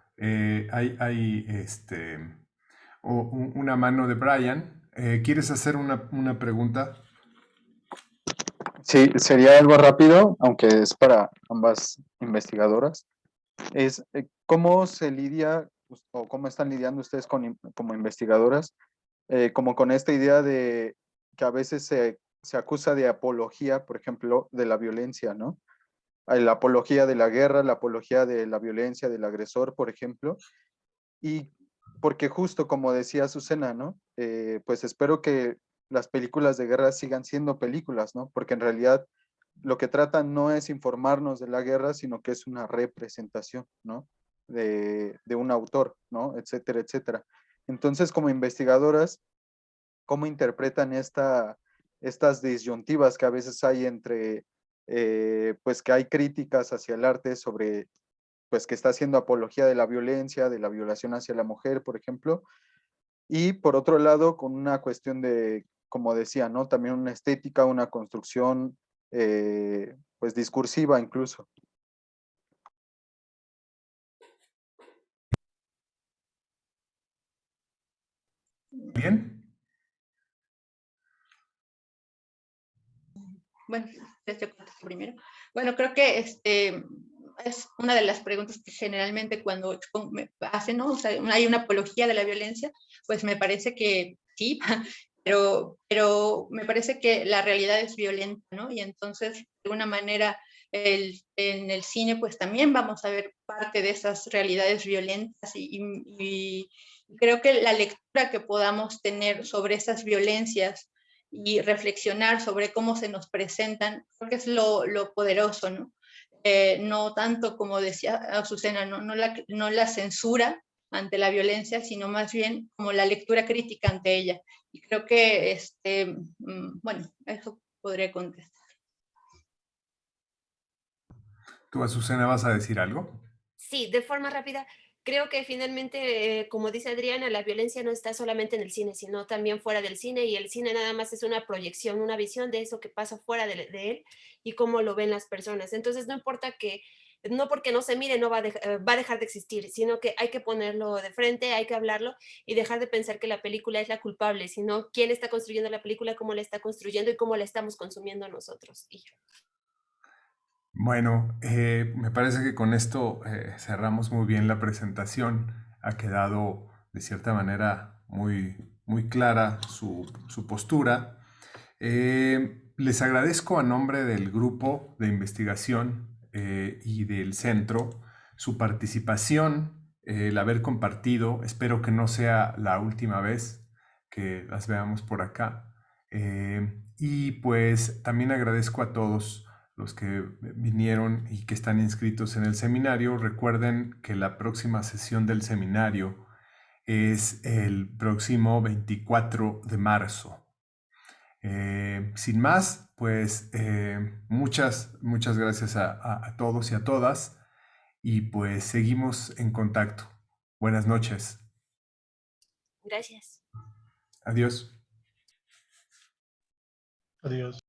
Una mano de Brian. ¿Quieres hacer una pregunta? Sí, sería algo rápido, aunque es para ambas investigadoras. Es cómo se lidia o cómo están lidiando ustedes como investigadoras, como con esta idea de que a veces se acusa de apología, por ejemplo, de la violencia, ¿no? La apología de la guerra, la apología de la violencia del agresor, por ejemplo. Y porque justo como decía Azucena, ¿no? Pues espero que las películas de guerra sigan siendo películas, ¿no? Porque en realidad lo que tratan no es informarnos de la guerra, sino que es una representación, ¿no? De un autor, ¿no? Etcétera, etcétera. Entonces, como investigadoras, ¿cómo interpretan estas disyuntivas que a veces hay entre, pues que hay críticas hacia el arte sobre, pues que está haciendo apología de la violencia, de la violación hacia la mujer, por ejemplo, y por otro lado, con una cuestión de, como decía, ¿no? También una estética, una construcción, pues discursiva incluso. ¿Bien? Bueno, te contesto primero. Bueno, creo que es una de las preguntas que generalmente cuando me hacen, ¿no? O sea, hay una apología de la violencia, pues me parece que sí, pero me parece que la realidad es violenta, ¿no? Y entonces, de alguna manera, en el cine, pues también vamos a ver parte de esas realidades violentas y creo que la lectura que podamos tener sobre esas violencias y reflexionar sobre cómo se nos presentan, creo que es lo poderoso, ¿no? No tanto como decía Azucena, no la censura ante la violencia, sino más bien como la lectura crítica ante ella. Y creo que, bueno, eso podría contestar. ¿Tú, Azucena, vas a decir algo? Sí, de forma rápida. Creo que finalmente, como dice Adriana, la violencia no está solamente en el cine, sino también fuera del cine, y el cine nada más es una proyección, una visión de eso que pasa fuera de él y cómo lo ven las personas. Entonces, no importa no porque no se mire, no va a dejar de existir, sino que hay que ponerlo de frente, hay que hablarlo y dejar de pensar que la película es la culpable, sino quién está construyendo la película, cómo la está construyendo y cómo la estamos consumiendo nosotros. Bueno, me parece que con esto cerramos muy bien la presentación. Ha quedado de cierta manera muy clara su postura. Les agradezco a nombre del grupo de investigación y del centro su participación, el haber compartido. Espero que no sea la última vez que las veamos por acá. Y pues también agradezco a todos los que vinieron y que están inscritos en el seminario. Recuerden que la próxima sesión del seminario es el próximo 24 de marzo. Sin más, pues muchas gracias a todos y a todas, y pues seguimos en contacto. Buenas noches. Gracias. Adiós. Adiós.